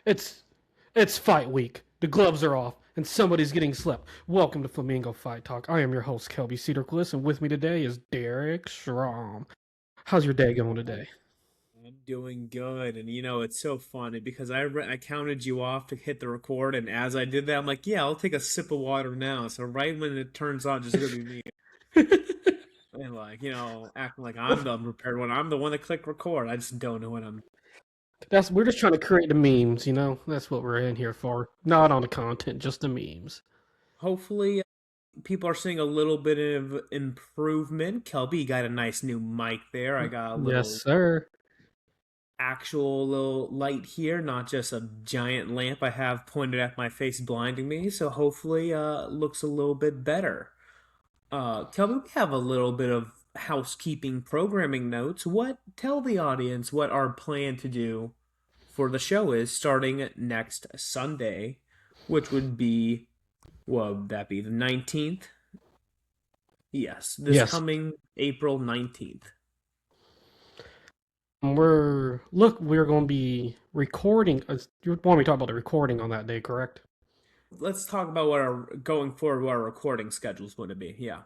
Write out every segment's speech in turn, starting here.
It's it's fight week. The gloves are off, and somebody's getting slept. Welcome to Flamingo Fight Talk. I am your host, Kelby Cedarquist, and with me today is Derek Schramm. How's your day going today? I'm doing good, and it's so funny because I counted you off to hit the record, and as I did that, I'm like, yeah, I'll take a sip of water now. So right when it turns on, just gonna be me, and acting like I'm the unprepared one. I'm the one that clicked record. I just don't know what I'm. We're just trying to create the memes, you know. That's what we're in here for. Not on the content, just the memes. Hopefully, people are seeing a little bit of improvement. Kelby got a nice new mic there. I got a Yes, little sir. actual little light here, not just a giant lamp I have pointed at my face blinding me. So hopefully, looks a little bit better. Kelby, we have a little bit of housekeeping programming notes. Tell the audience what our plan to do for the show is starting next Sunday, which would be, what would that be, the 19th? Yes, this Yes. coming April 19th. We're going to be recording. You want me to talk about the recording on that day, correct? Let's talk about what our going forward, what our recording schedules would be. Yeah.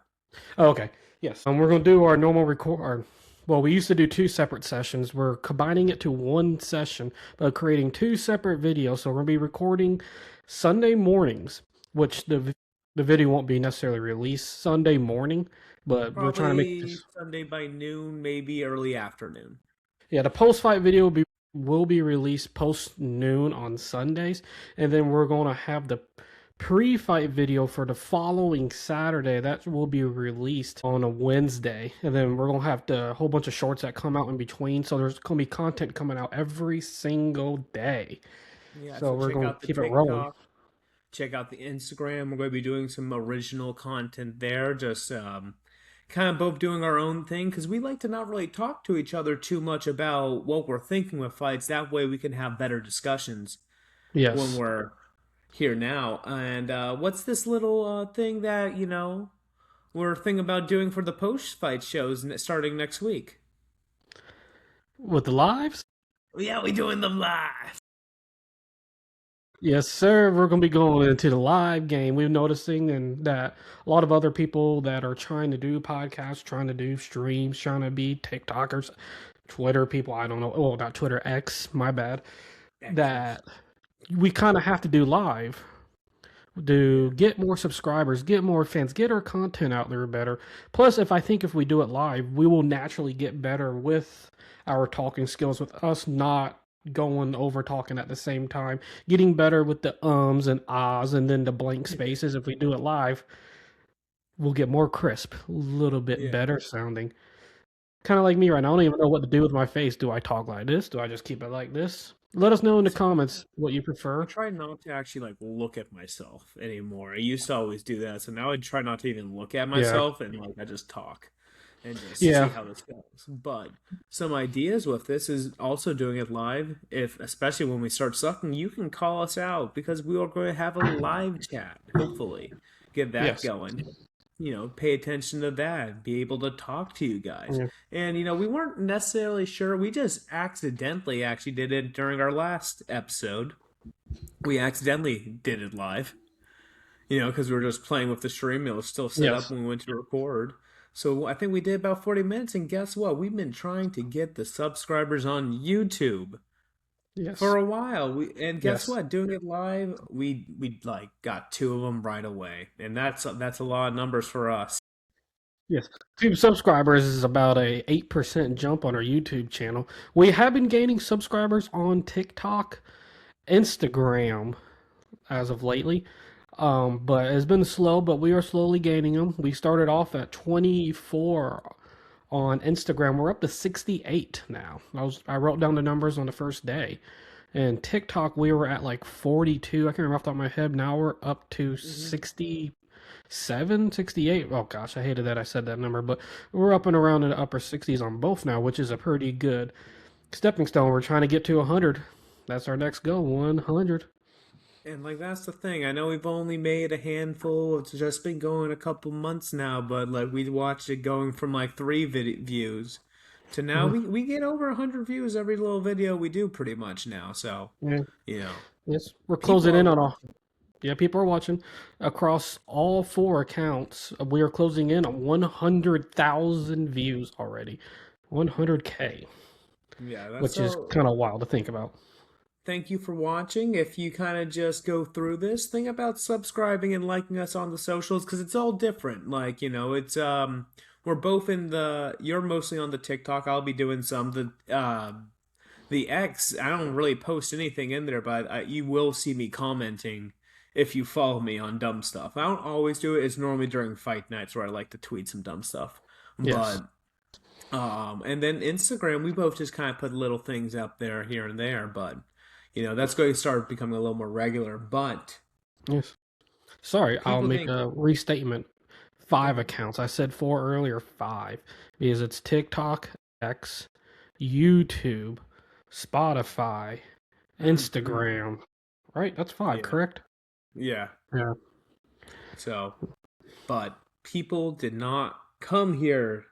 Oh, okay. Yes. We're going to do our normal record. Well, we used to do two separate sessions. We're combining it to one session, but creating two separate videos. So we're going to be recording Sunday mornings, which the video won't be necessarily released Sunday morning, but we're trying to make Probably this. Sunday by noon, maybe early afternoon. Yeah, the post fight video will be released post noon on Sundays, and then we're going to have the pre-fight video for the following Saturday that will be released on a Wednesday, and then we're gonna have a whole bunch of shorts that come out in between. So there's gonna be content coming out every single day. Yeah, So so we're check gonna out the keep it rolling. TikTok. Check out the Instagram. We're going to be doing some original content there. Just kind of both doing our own thing because we like to not really talk to each other too much about what we're thinking with fights. That way we can have better discussions when Yes. we're here now. And what's this little thing that, we're thinking about doing for the post fight shows starting next week? With the lives. Yeah, we doing them live. Yes, sir. We're gonna be going into the live game. We're noticing and that a lot of other people that are trying to do podcasts, trying to do streams, trying to be TikTokers, Twitter people. I don't know. Oh, not Twitter X. My bad. Excellent. That we kind of have to do live Yeah. to get more subscribers, get more fans, get our content out there better. Plus, if we do it live, we will naturally get better with our talking skills, with us not going over talking at the same time, getting better with the ums and ahs and then the blank spaces. If we do it live, we'll get more crisp, a little bit Yeah. better sounding. Kind of like me right now. I don't even know what to do with my face. Do I talk like this? Do I just keep it like this? Let us know in the So comments what you I prefer. try not to actually look at myself anymore. I used to always do that, so now I try not to even look at Yeah. myself and I just talk and just see Yeah. how this goes. But some ideas with this is also doing it live. If especially when we start sucking, you can call us out because we are going to have a live chat. Hopefully, get that Yes. going. Pay attention to that, be able to talk to you guys. Yeah. And we weren't necessarily sure. We just accidentally actually did it during our last episode. We accidentally did it live, because we were just playing with the stream. It was still set up Yes. when we went to record. So I think we did about 40 minutes, and guess what? We've been trying to get the subscribers on YouTube for Yes. a while. And guess Yes. what? Doing it live, we got two of them right away, and that's a lot of numbers for us. Yes. 2 subscribers is about a 8% jump on our YouTube channel. We have been gaining subscribers on TikTok, Instagram as of lately. But it's been slow, but we are slowly gaining them. We started off at 24 on Instagram. We're up to 68 now. I wrote down the numbers on the first day. And TikTok, we were at like 42. I can't remember off the top of my head. Now we're up to Hmm. 67, 68. Oh gosh, I hated that I said that number, but we're up and around in the upper 60s on both now, which is a pretty good stepping stone. We're trying to get to 100. That's our next goal, 100. And that's the thing. I know we've only made a handful. It's just been going a couple months now, but we watched it going from 3 views to now Mhm. we get over 100 views every little video we do pretty much now. So, Yeah. you know, Yes, we're people closing are in on a. watching. Yeah, people are watching across all four accounts. We are closing in on 100,000 views already. 100K, Yeah, that's which is so. kind of wild to think about. Thank you for watching. If you kind of just go through this, think about subscribing and liking us on the socials because it's all different. Like, it's we're both in the you're mostly on the TikTok. I'll be doing some the X. I don't really post anything in there, but you will see me commenting if you follow me on dumb stuff. I don't always do it. It's normally during fight nights where I like to tweet some dumb stuff. Yes, But and then Instagram, we both just kind of put little things up there here and there, but that's going to start becoming a little more regular. But yes. Sorry, I'll people make think, a restatement. Five okay, accounts. I said four earlier, five. Because it's TikTok, X, YouTube, Spotify, mm, Instagram. Right? That's five, yeah, correct? yeah. Yeah. So, but people did not come here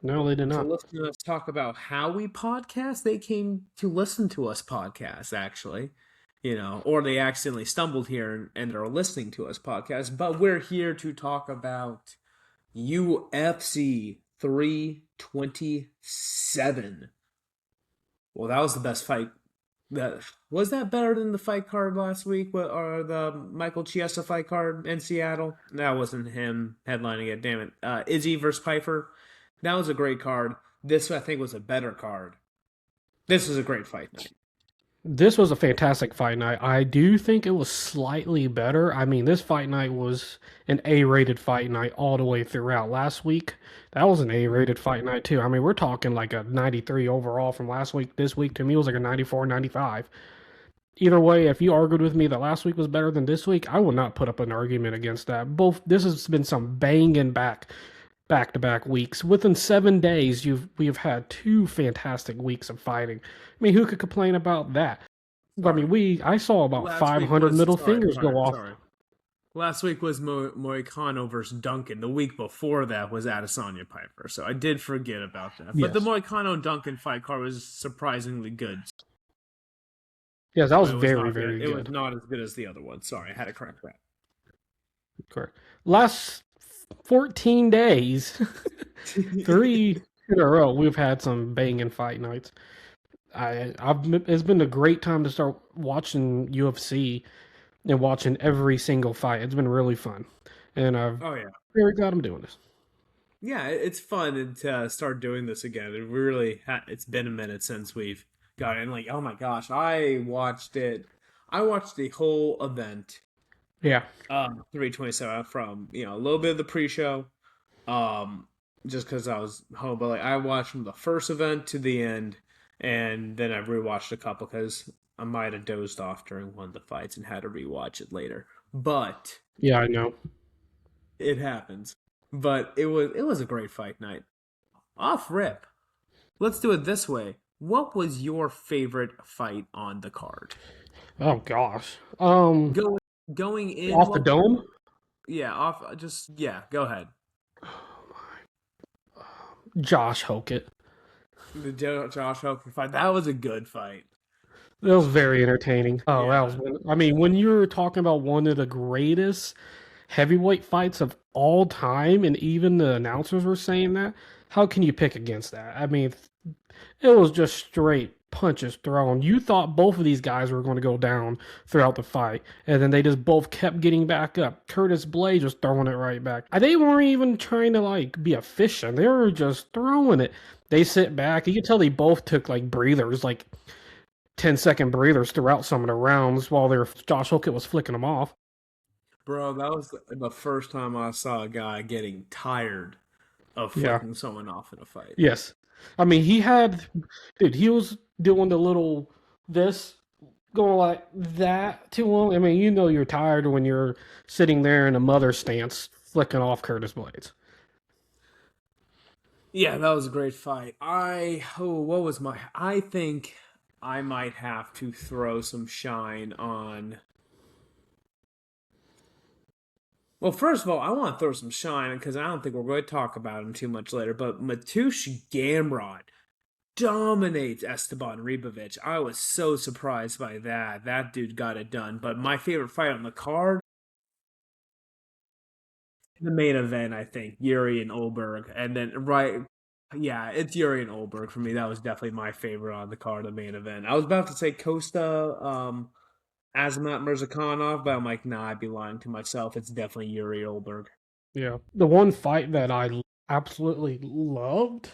No, they did to not. listen to us talk about how we podcast. They came to listen to us podcast, actually, or they accidentally stumbled here and are listening to us podcast. But we're here to talk about UFC 327. Well, that was the best fight. That was that better than the fight card last week, or the Michael Chiesa fight card in Seattle? That wasn't him headlining it. Damn it, Izzy versus Piper. That was a great card. This I think was a better card. This was a great fight night. This was a fantastic fight night. I do think it was slightly better. I mean, this fight night was an A-rated fight night all the way throughout. Last week, that was an A-rated fight night too. I mean, we're talking like a 93 overall from last week. This week to me was like a 94, 95. Either way, if you argued with me that last week was better than this week, I will not put up an argument against that. Both this has been some banging back to back weeks. Within 7 days, we have had two fantastic weeks of fighting. I mean, who could complain about that? I mean, Sorry, I saw about last week 500 was middle sorry, fingers go sorry, off. sorry. Last week was Moicano versus Duncan. The week before that was Adesanya Piper. So I did forget about that. But the Yes, Moicano Duncan fight card was surprisingly good. yes, that was But it was very, not good. very It was good. not as good as the other one. Sorry, I had to correct that. Correct. Last 14 days, three in a row, we've had some banging fight nights. It's been a great time to start watching UFC and watching every single fight. It's been really fun, and I'm Oh yeah, very glad I'm doing this. yeah. It's fun to start doing this again. It's been a minute since we've got it. And like, oh my gosh, I watched it. I watched the whole event, Yeah, 327 from a little bit of the pre-show, um, just because I was home. But like, I watched from the first event to the end, and then I rewatched a couple because I might have dozed off during one of the fights and had to rewatch it later. But yeah, I know. it happens. But it was a great fight night. Off rip. Let's do it this way. What was your favorite fight on the card? Oh gosh. Going going in, Off the what? dome. Yeah, off. Just yeah. Go ahead. Josh Hokett. The Josh Hogan fight. That was a good fight. That was very entertaining. Oh, that Yeah. was. I mean, when you're talking about one of the greatest heavyweight fights of all time, and even the announcers were saying that, how can you pick against that? I mean, it was just straight punches thrown. You thought both of these guys were going to go down throughout the fight, and then they just both kept getting back up. Curtis Blade just throwing it right back. They weren't even trying to like be efficient. They were just throwing it. They sit back. You can tell they both took like breathers, like 10-second breathers throughout some of the rounds while Josh Hokett was flicking them off. Bro, that was the first time I saw a guy getting tired of Yeah. flicking someone off in a fight. Yes. I mean, dude, he was doing the little this, going like that to him. I mean, you're tired when you're sitting there in a mother stance flicking off Curtis Blades. Yeah, that was a great fight. What was I think I might have to throw some shine on. Well, first of all, I want to throw some shine because I don't think we're going to talk about him too much later. But Matush Gamrod, dominates Esteban Ribovic. I was so surprised by that. That dude got it done. But my favorite fight on the card, the main event, I think, Yuri and Olberg. And then, right, yeah, it's Yuri and Olberg for me. That was definitely my favorite on the card, the main event. I was about to say Costa, Azamat Mirzakhanov, but I'm like, nah, I'd be lying to myself. It's definitely Yuri Olberg. Yeah. The one fight that absolutely loved,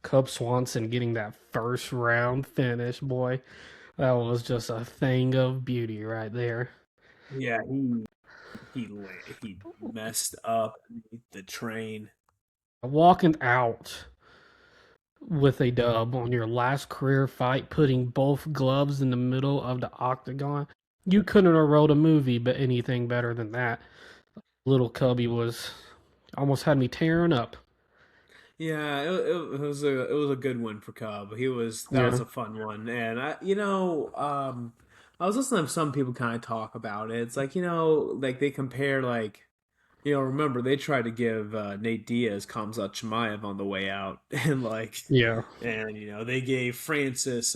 Cub Swanson getting that first round finish, boy. That was just a thing of beauty right there. Yeah, he messed up the train. Walking out with a dub on your last career fight, putting both gloves in the middle of the octagon. You couldn't have wrote a movie but anything better than that. Little Cubby was almost had me tearing up. Yeah, it was a good one for Cub. That was Yeah. a fun one, and I was listening to some people kind of talk about it. It's like like they compare remember they tried to give Nate Diaz Khamzat Chimaev on the way out, and Yeah. they gave Francis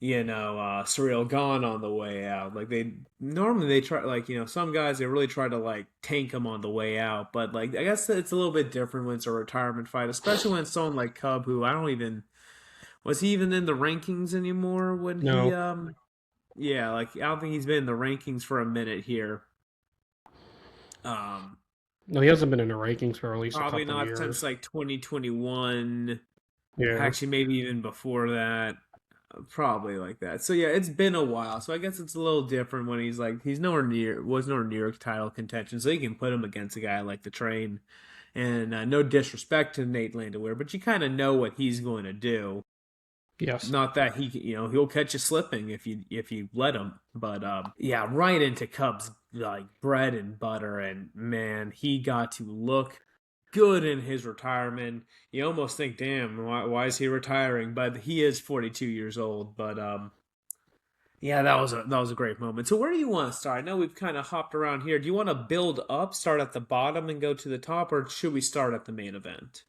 Surreal Gone on the way out. Like they try some guys they really try to tank them on the way out, but I guess it's a little bit different when it's a retirement fight, especially when it's someone like Cub who I don't even was he even in the rankings anymore when he No. yeah, I don't think he's been in the rankings for a minute here. Um No, he hasn't been in the rankings for at least a Probably couple not since years. 2021. Yeah. Actually, maybe even before that. Probably like that. So yeah, it's been a while. So I guess it's a little different when he's nowhere near title contention. So you can put him against a guy like the Train. And no disrespect to Nate Landwehr, but you kind of know what he's going to do. Yes. Not that he'll catch you slipping if you let him. But yeah, right into Cubs like bread and butter, and man, he got to look good in his retirement. You almost think, damn, why is he retiring? But he is 42 years old. But yeah, that was a great moment. So where do you want to start? I know we've kind of hopped around here. Do you want to build up, start at the bottom, and go to the top, or should we start at the main event?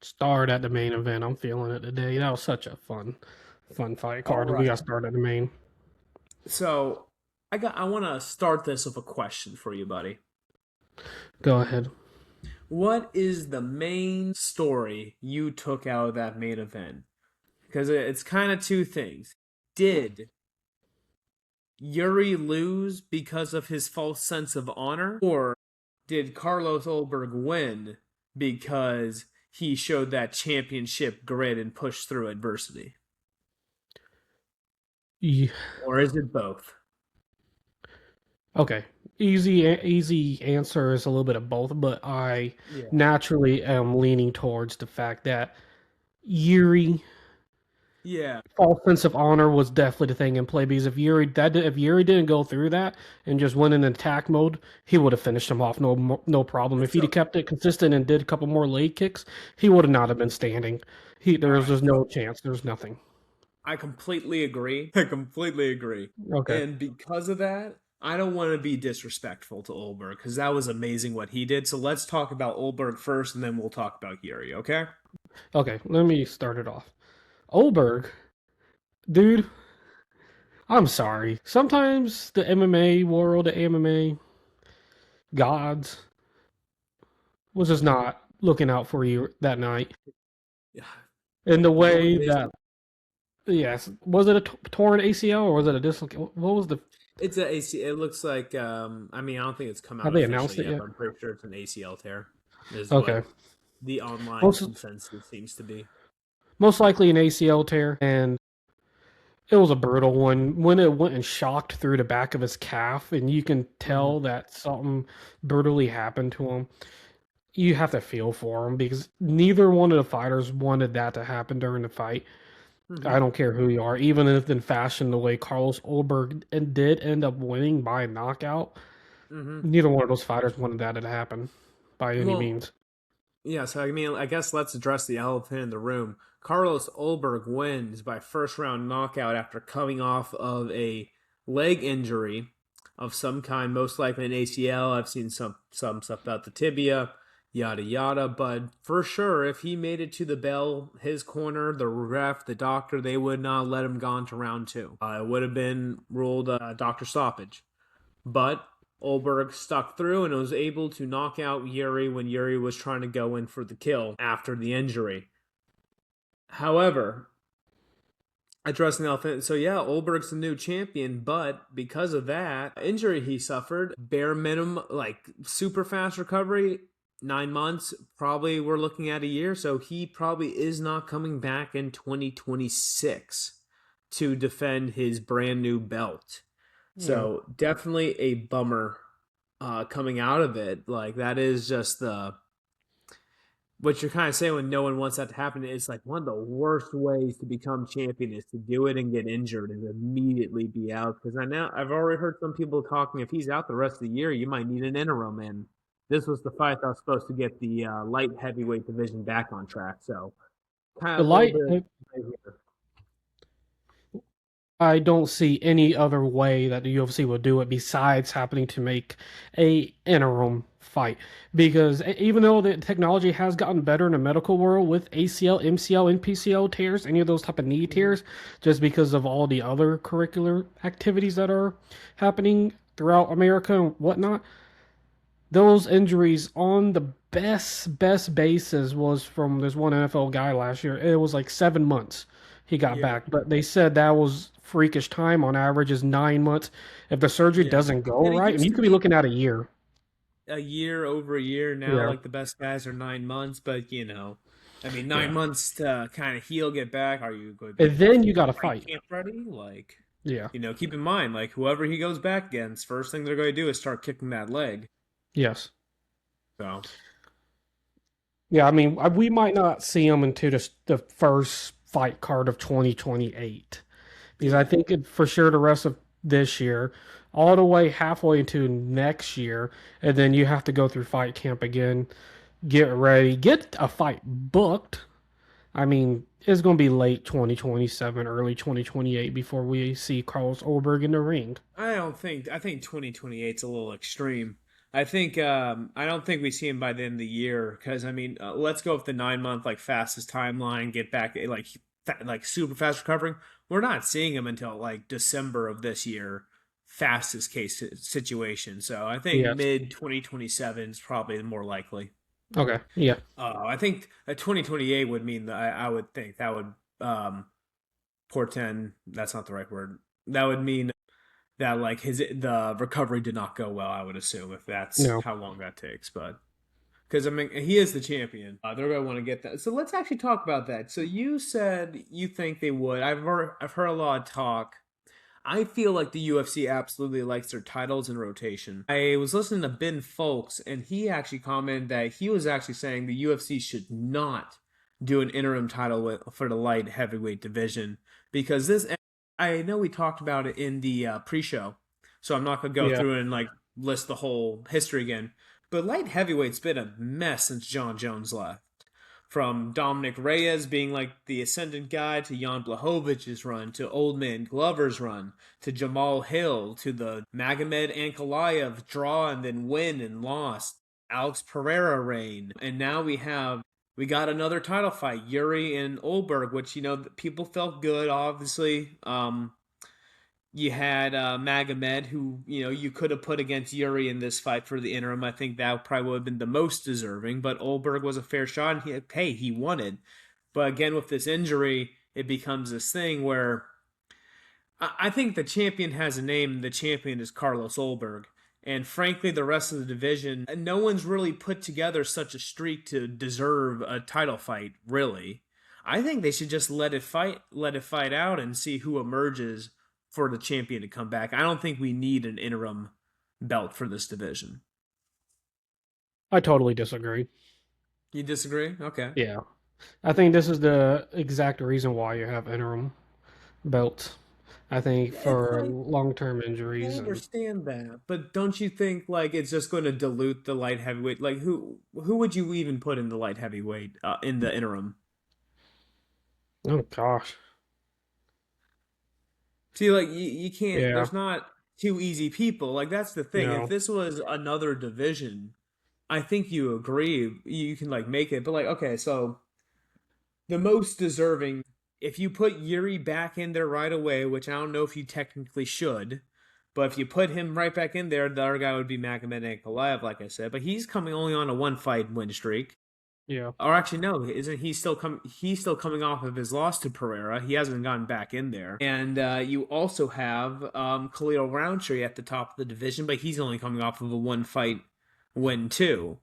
Start at the main event. I'm feeling it today. That was such a fun fight All card. We got right. to start at the main. So I want to start this with a question for you, buddy. Go ahead. What is the main story you took out of that main event? Because it's kind of two things. Did Yuri lose because of his false sense of honor? Or did Carlos Olberg win because he showed that championship grit and pushed through adversity? Yeah. Or is it both? Okay. Easy answer is a little bit of both, but I Yeah. naturally am leaning towards the fact that Yuri Yeah. false sense of honor was definitely the thing in play because if Yuri didn't go through that and just went in attack mode, he would have finished him off no problem. If he'd have So, kept it consistent and did a couple more leg kicks, he would have not have been standing. all There's right. just no chance. There's nothing. I completely agree. I completely agree. Okay. And because of that, I don't want to be disrespectful to Olberg because that was amazing what he did. So let's talk about Olberg first and then we'll talk about Yuri, okay? Okay, let me start it off. Oberg, dude, I'm sorry. Sometimes the MMA world, the MMA gods, was just not looking out for you that night. Yeah. In the The only way reason that, yes, was it a torn ACL or was it a dislocate? What was the? it's a AC, it looks like I mean, I don't think it's come out Have they announced officially it yet, yet? but I'm pretty sure it's an ACL tear, is what Okay, the online most consensus seems to be. most likely an ACL tear, and it was a brutal one when it went and shocked through the back of his calf, and you can Hmm. tell that something brutally happened to him. You have to feel for him because neither one of the fighters wanted that to happen during the fight. I Hmm. don't care who you are, even if in fashion the way Carlos Ulberg did end up winning by knockout. Hmm. Neither one of those fighters wanted that to happen by any Well, means. yeah, so I mean, I guess let's address the elephant in the room. Carlos Olberg wins by first round knockout after coming off of a leg injury of some kind, most likely an ACL. I've seen some stuff about the tibia. yada yada. But for sure, if he made it to the bell, his corner, the ref, the doctor, they would not let him go on to round two. It would have been ruled doctor stoppage. But Olberg stuck through and was able to knock out Yuri when Yuri was trying to go in for the kill after the injury. However, addressing the elephant. So yeah, Olberg's the new champion, but because of that injury he suffered, bare minimum, like super fast recovery, 9 months. Probably we're looking at a year. So he probably is not coming back in 2026 to defend his brand new belt. Yeah. So definitely a bummer coming out of it. Like that is just the what you're kind of saying when no one wants that to happen. It's like one of the worst ways to become champion is to do it and get injured and immediately be out. Because I've already heard some people talking. If he's out the rest of the year, you might need an interim. And this was the fight that was supposed to get the light heavyweight division back on track. So kind The of a little light, bit. I don't see any other way that the UFC will do it besides happening to make a interim fight. Because even though the technology has gotten better in the medical world with ACL, MCL, and PCL tears, any of those type of knee Mhm. tears, just because of all the other curricular activities that are happening throughout America and whatnot, those injuries on the best basis was from this one NFL guy last year. It was like 7 months he got Yeah, back, but they said that was freakish time. On average, is 9 months. If the surgery yeah. doesn't go And it right, and used you to could be be looking at a year. a year over a year now. Yeah, Like the best guys are 9 months, but I mean, nine yeah. months to kind of heal, get back. Are you going to And be then you got to fight fight. camp ready? Like, Yeah. keep in mind, like whoever he goes back against, first thing they're going to do is start kicking that leg. Yes. So Yeah. I mean, we might not see him until the first fight card of 2028. Because I yeah, think for sure the rest of this year, all the way halfway into next year, and then you have to go through fight camp again, get ready, get a fight booked. I mean, it's going to be late 2027, early 2028 before we see Carlos Ulberg in the ring. I think 2028 is a little extreme. I don't think we see him by the end of the year because I mean, let's go with the 9 month like fastest timeline, get back like super fast recovering. We're not seeing him until like December of this year, fastest case situation. So I think Yes. mid 2027 is probably more likely. Okay. Yeah. I think 2028 would mean that I would think that would portend. That's not the right word. That would mean that like the recovery did not go well. I would assume if that's No. how long that takes, but because I mean he is the champion, they're gonna want to get that. So let's actually talk about that. So you said you think they would. I've heard a lot of talk. I feel like the UFC absolutely likes their titles in rotation. I was listening to Ben Folks, and he actually commented that he was actually saying the UFC should not do an interim title for the light heavyweight division because this. I know we talked about it in the pre-show, so I'm not gonna go Yeah. through and like list the whole history again. But light heavyweight's been a mess since John Jones left. From Dominic Reyes being like the ascendant guy to Jan Blachowicz run to Old Man Glover's run to Jamal Hill to the Magomed Ankalaev draw and then win and lost. Alex Pereira reign. And now we got another title fight, Yuri and Olberg, which people felt good. Obviously, you had Magomed, who you could have put against Yuri in this fight for the interim. I think that probably would have been the most deserving. But Olberg was a fair shot, and he wanted. But again, with this injury, it becomes this thing where I think the champion has a name. And the champion is Carlos Olberg. And frankly, the rest of the division, no one's really put together such a streak to deserve a title fight. Really, I think they should just let it fight out, and see who emerges for the champion to come back. I don't think we need an interim belt for this division. I totally disagree. You disagree? Okay. Yeah. I think this is the exact reason why you have interim belts. I think And for long-term I injuries and understand that, but don't you think like it's just going to dilute the light heavyweight? Like who would you even put in the light heavyweight in the interim? oh gosh. See, like you can't. Yeah. There's not two easy people. Like that's the thing. If No. this was another division, I think you agree. You can like make it, but like okay, so the most deserving, if you put Yuri back in there right away, which I don't know if you technically should, but if you put him right back in there, the other guy would be Magomed Ankalaev, like I said. But he's coming only on a one fight win streak. Yeah. Or actually, no, isn't he still come? He's still coming off of his loss to Pereira. He hasn't gotten back in there. And you also have Khalil Roundtree at the top of the division, but he's only coming off of a one fight win too.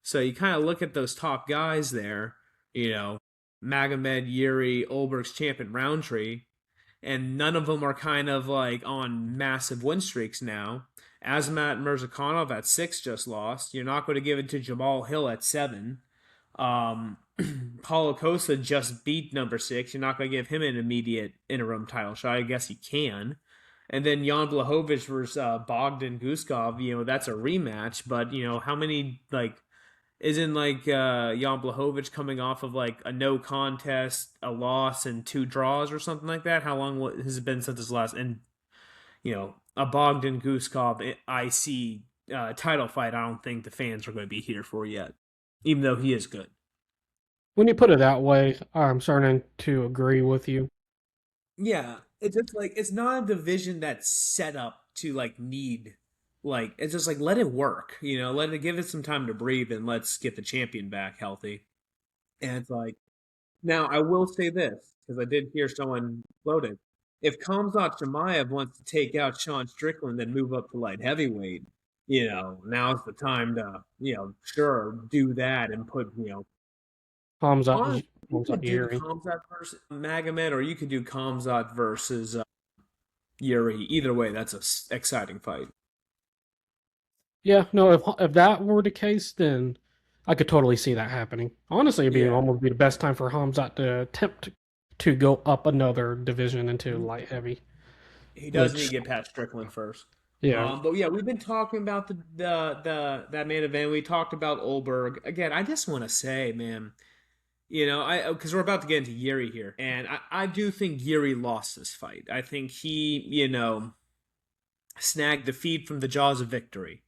So you kind of look at those top guys there. You know, Magomed, Yuri, Olberg's champion Roundtree, and none of them are kind of like on massive win streaks now. Azamat Mirzakhanov at 6 just lost. You're not going to give it to Jamal Hill at 7. Um, Paulo Costa just beat number 6. You're not going to give him an immediate interim title shot. I guess you can. And then Jan Blachowicz versus Bogdan Guskov, that's a rematch. But, how many, like, isn't like Jan Blachowicz coming off of like a no contest, a loss, and 2 draws or something like that? How long has it been since his last? And a Bogdan Guskov IC title fight. I don't think the fans are going to be here for yet, even though he is good. When you put it that way, I'm starting to agree with you. Yeah, it's just like it's not a division that's set up to like need like it's just like let it work, let it give it some time to breathe and let's get the champion back healthy. And it's like now I will say this because I did hear someone floated. If Khamzat Chimaev wants to take out Sean Strickland and move up to light heavyweight, now's the time to, sure, do that and put, Hamzat, honestly, you Hamzat could do Yuri. Khamzat versus Magomed, or you could do Khamzat versus Yuri. Either way, that's a exciting fight. Yeah, no, if that were the case, then I could totally see that happening. Honestly, it'd be Yeah. almost be the best time for Hamzat to attempt to go up another division into Mhm. light heavy. He does need to Which, get past Strickland first. yeah, But yeah, we've been talking about the that main event. We talked about Olberg again. I just want to say, man, I because we're about to get into Yuri here, and I do think Yuri lost this fight. I think he, snagged defeat from the jaws of victory.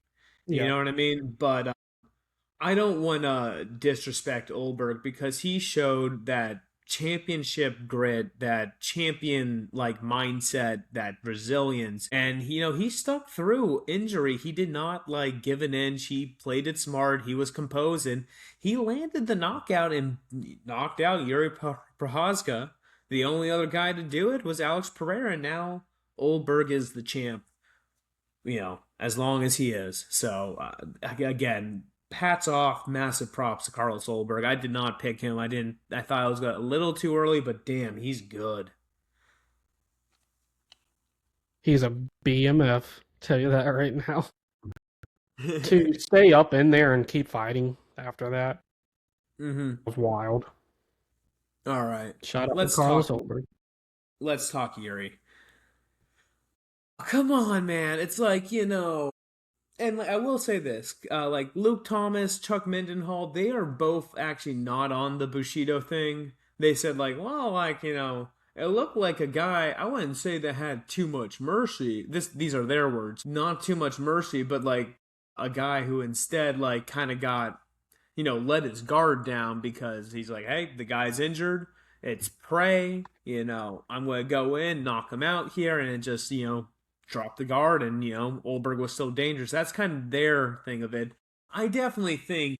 You yeah, know what I mean? But I don't want to disrespect Olberg because he showed that championship grit, that champion like mindset, that resilience, and he stuck through injury. He did not like give an inch. He played it smart. He was composed, and he landed the knockout and knocked out Yuri Prohazka. The only other guy to do it was Alex Pereira. And now Olberg is the champ, as long as he is. So again, hats off, massive props to Carlos Solberg. I did not pick him. I didn't. I thought I was a little too early, but damn, he's good. he's a BMF. Tell you that right now. To stay up in there and keep fighting after that Mm-hmm. was wild. All right, Shout out to let's Carlos talk. Olberg. Let's talk Yuri. Come on, man. It's like and like, I will say this: like Luke Thomas, Chuck Mindenhall, they are both actually not on the Bushido thing. They said like, well, like it looked like a guy. I wouldn't say that had too much mercy. These are their words, not too much mercy, but like a guy who instead like kind of got let his guard down because he's like, hey, the guy's injured. It's prey. I'm going to go in, knock him out here, and it just, drop the guard. And, Olberg was so dangerous. That's kind of their thing of it. I definitely think,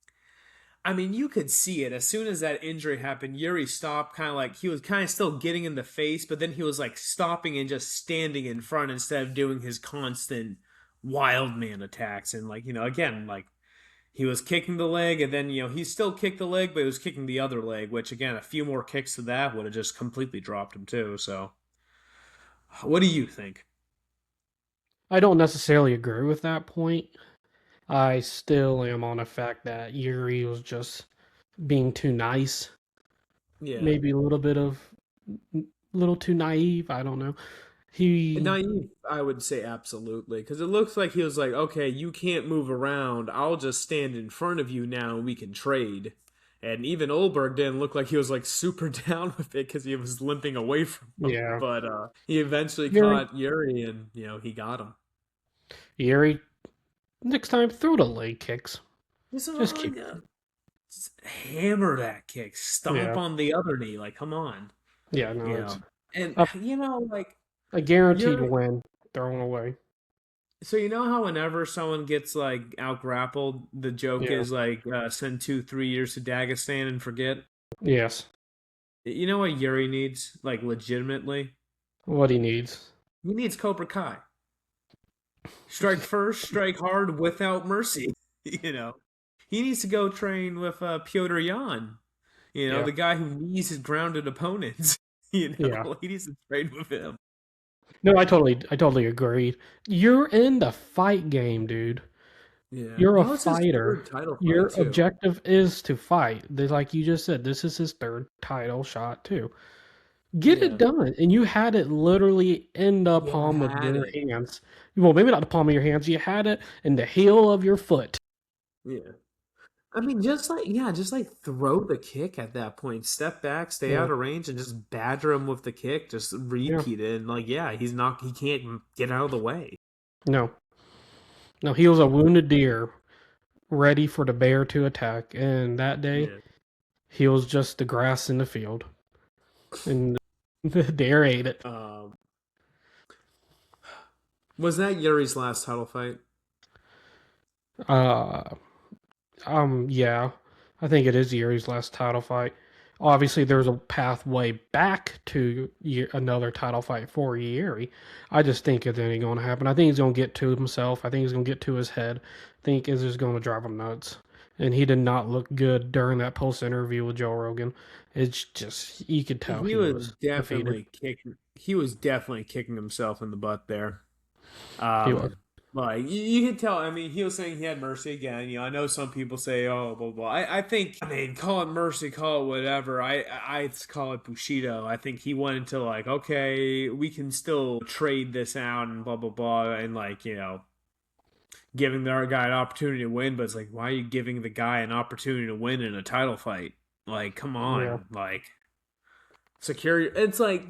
I mean, you could see it. As soon as that injury happened, Yuri stopped, kind of like he was kind of still getting in the face, but then he was like stopping and just standing in front instead of doing his constant wild man attacks. And, like, again, like, he was kicking the leg, and then he still kicked the leg, but he was kicking the other leg, which again, a few more kicks to that would have just completely dropped him too. So, what do you think? I don't necessarily agree with that point. I still am on the fact that Yuri was just being too nice. Yeah, Maybe a little bit of little too naive. I don't know. He, naive, I would say absolutely, because it looks like he was like, okay, you can't move around. I'll just stand in front of you now, and we can trade. And even Olberg didn't look like he was like super down with it because he was limping away from him. yeah, But he eventually Yuri, caught Yuri, and he got him. Yuri. Next time, throw the leg kicks. Just, Just like, keep. just hammer that kick, stomp Yeah, on the other knee. Like, come on, yeah. No, you it's know. And a, like a guaranteed you're win thrown away. so you know how whenever someone gets like out grappled, the joke Yeah. is like send 2 3 years to Dagestan and forget. Yes. You know what Yuri needs? Like legitimately, What he needs. he needs Cobra Kai. Strike first, strike hard, without mercy. You know, he needs to go train with Pyotr Yan. You know, Yeah. the guy who knees his grounded opponents. You Yeah. know, he needs to train with him. No, I totally agree. You're in the fight game, dude. Yeah, You're a that was his fighter. third title Your fight too. objective is to fight. Like you just said, this is his third title shot too. Get it Yeah, done. And you had it literally in the you palm of had your it. hands. Well, maybe not the palm of your hands. You had it in the heel of your foot. Yeah. I mean, just like throw the kick at that point. Step back, stay Yeah. out of range, and just badger him with the kick. Just Yeah. repeat it, and like, yeah, he can't get out of the way. No. No, he was a wounded deer ready for the bear to attack. And that day, Yeah. he was just the grass in the field. And the deer ate it. Um, was that Yuri's last title fight? Uh, yeah, I think it is Yuri's last title fight. Obviously, there's a pathway back to another title fight for Yuri. I just think it ain't going to happen. I think he's going to get to himself. I think he's going to get to his head. I think it's just going to drive him nuts. And he did not look good during that post interview with Joe Rogan. It's just you could tell he was defeated. He was definitely kicking himself in the butt there. He was. Like you could tell. I mean, he was saying he had mercy again. You know, I know some people say, "Oh, blah blah." I think, I mean, call it mercy, call it whatever. I call it Bushido. I think he went into like, okay, we can still trade this out and blah blah blah, and like, you know, giving the other guy an opportunity to win. But it's like, why are you giving the guy an opportunity to win in a title fight? Like, come Yeah. on, like secure. It's like,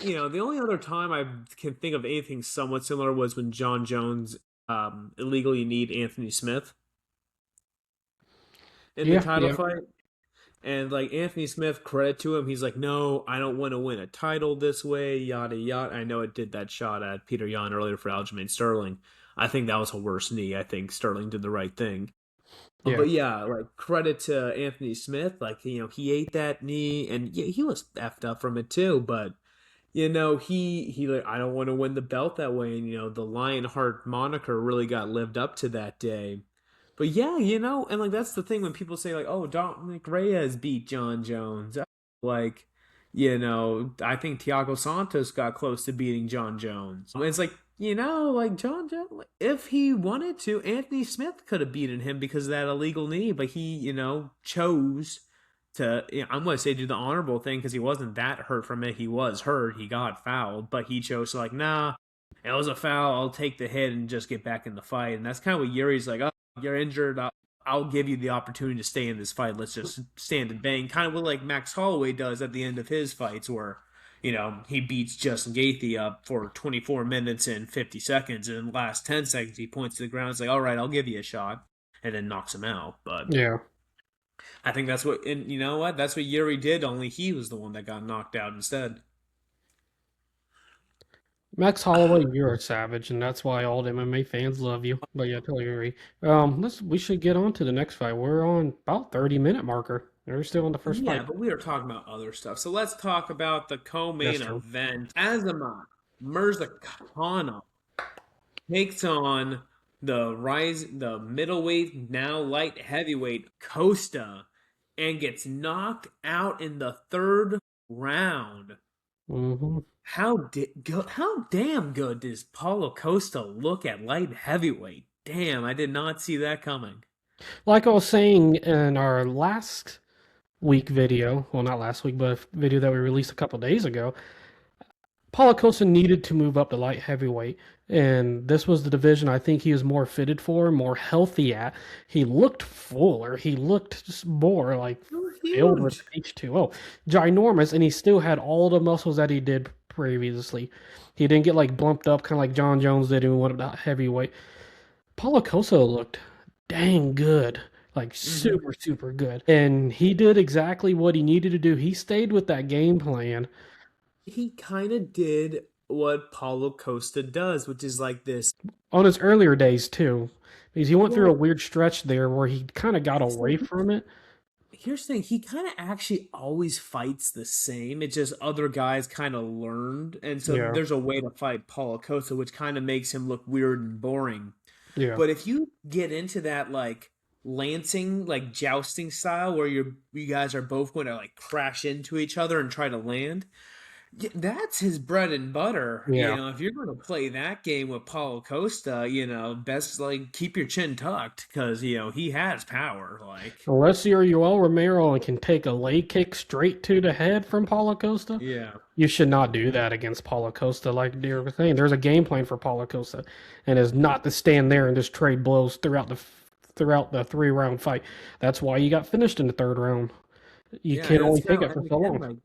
you know, the only other time I can think of anything somewhat similar was when John Jones illegally kneed Anthony Smith in the Yeah. title Yeah. fight. And like Anthony Smith, credit to him, he's like, no, I don't want to win a title this way, yada yada. I know it did that shot at Peter Yan earlier for Aljamain Sterling. I think that was a worse knee. I think Sterling did the right thing. Yeah. But yeah, like credit to Anthony Smith, like, you know, he ate that knee, and yeah, he was effed up from it too. But you know, he like, I don't want to win the belt that way, and you know, the Lionheart moniker really got lived up to that day. But yeah, you know, and like that's the thing when people say like, "Oh, Dominic Reyes beat John Jones," like, you know, I think Thiago Santos got close to beating John Jones. It's like, you know, like John Jones, if he wanted to, Anthony Smith could have beaten him because of that illegal knee, but he, you know, chose to. You know, I'm going to say do the honorable thing because he wasn't that hurt from it. He was hurt. He got fouled, but he chose to like, nah, it was a foul. I'll take the hit and just get back in the fight. And that's kind of what Yuri's like. Oh, you're injured. I'll give you the opportunity to stay in this fight. Let's just stand and bang. Kind of what like Max Holloway does at the end of his fights, where you know he beats Justin Gaethje up for 24 minutes and 50 seconds, and in the last 10 seconds he points to the ground. It's like, all right, I'll give you a shot, and then knocks him out. But Yeah. I think that's what, and you know what? That's what Yuri did. Only he was the one that got knocked out instead. Max Holloway, you're a savage, and that's why all the MMA fans love you. But yeah, I totally agree. We should get on to the next fight. We're on about 30-minute marker. We're still on the first Yeah, fight. but we are talking about other stuff. So let's talk about the That's co-main true. event. Azamat Mirzakhanov takes on the middleweight, now light heavyweight Costa, and gets knocked out in the third round. Hmm. How damn good does Paulo Costa look at light heavyweight? Damn, I did not see that coming. Like I was saying in our last week video, well, not last week, but a video that we released a couple days ago, Paulo Costa needed to move up to light heavyweight, and this was the division I think he was more fitted for, more healthy at. He looked fuller. He looked just more like Oh, filled with huge. H2O, ginormous, and he still had all the muscles that he did previously. He didn't get like blumped up, kind of like John Jones did when he went up to heavyweight. Paulo Costa looked dang good. like Hmm. super, super good. And he did exactly what he needed to do. He stayed with that game plan He kind of did what Paulo Costa does, which is like this. on his earlier days too, because he went through a Well, weird stretch there where he kind of got here's the away thing. from it. Here's the thing. He kind of actually always fights the same. It's just other guys kind of learned, and so Yeah, there's a way to fight Paulo Costa, which kind of makes him look weird and boring. yeah, But if you get into that like lancing, like jousting style, where you guys are both going to like crash into each other and try to land, yeah, that's his bread and butter. yeah. If you're going to play that game with Paulo Costa, best like keep your chin tucked because he has power. Like, Unless you're Yoel Romero and can take a leg kick straight to the head from Paulo Costa, yeah, you should not do that against Paulo Costa. Like they were saying, there's a game plan for Paulo Costa, and is not to stand there and just trade blows throughout the 3 round fight. That's why you got finished in the third round. You yeah, can and only it's take kind of it for and so again long. like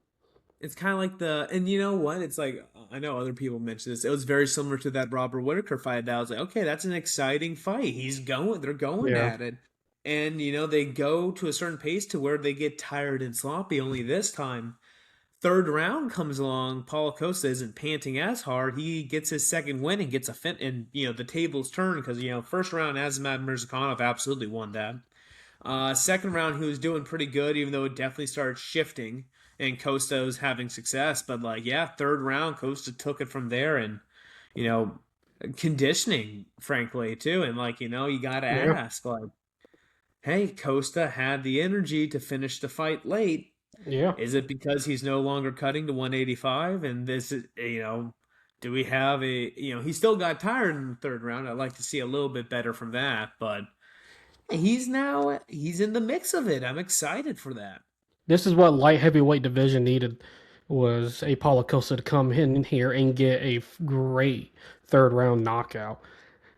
it's kind of like and you know what? It's like I know other people mentioned this. It was very similar to that Robert Whitaker fight. That I was like, okay, that's an exciting fight. They're going Yeah, at it, and they go to a certain pace to where they get tired and sloppy. Only this time, third round comes along. Paulo Costa isn't panting as hard. He gets his second win and gets a fin, and the tables turn because first round Azamat Mirzakhanov absolutely won that. Second round, he was doing pretty good, even though it definitely started shifting, and Costa was having success. But like, yeah, third round, Costa took it from there, and you know, conditioning, frankly, too. And like, you got to yeah, ask, like, hey, Costa had the energy to finish the fight late. yeah. Is it because he's no longer cutting to 185? And this is, do we have he still got tired in the third round. I'd like to see a little bit better from that, but he's in the mix of it. I'm excited for that. This is what light heavyweight division needed was a Paulo Costa to come in here and get a great 3rd round knockout.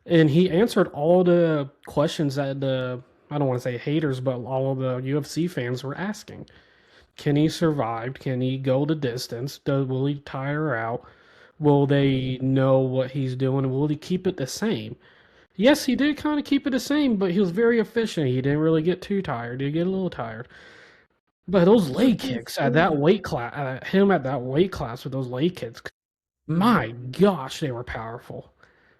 And he answered all the questions that the I don't want to say haters, but all of the UFC fans were asking. Can he survive? Can he go the distance? Will he tire out? Will they know what he's doing? Will he keep it the same? Yes, he did kind of keep it the same, but he was very efficient. He didn't really get too tired. He did get a little tired. But those It leg was kicks at for that weight class, him at that weight class with those leg kicks, Mhm. my gosh, they were powerful.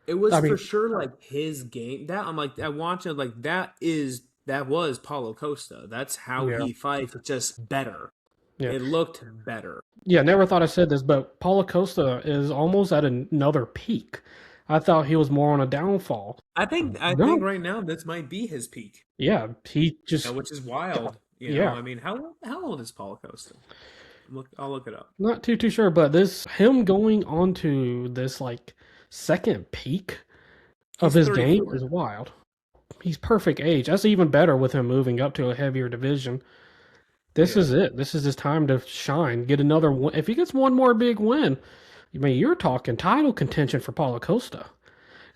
It was I for mean, sure like his game. That I'm like I watched it like that was Paulo Costa. That's how yeah, he fights. It's just better. yeah. It looked better. Yeah, never thought I said this, but Paulo Costa is almost at another peak. I thought he was more on a downfall. I think No, right now this might be his peak. yeah, he just, Which is wild. yeah, I mean, how old is Paulo Costa? I'll look it up. not too sure, but this him going onto this like second peak of He's his game 34. is wild. He's perfect age. That's even better with him moving up to a heavier division. This Yeah. is it. This is his time to shine. Get another win. If he gets one more big win, I mean, you're talking title contention for Paulo Costa.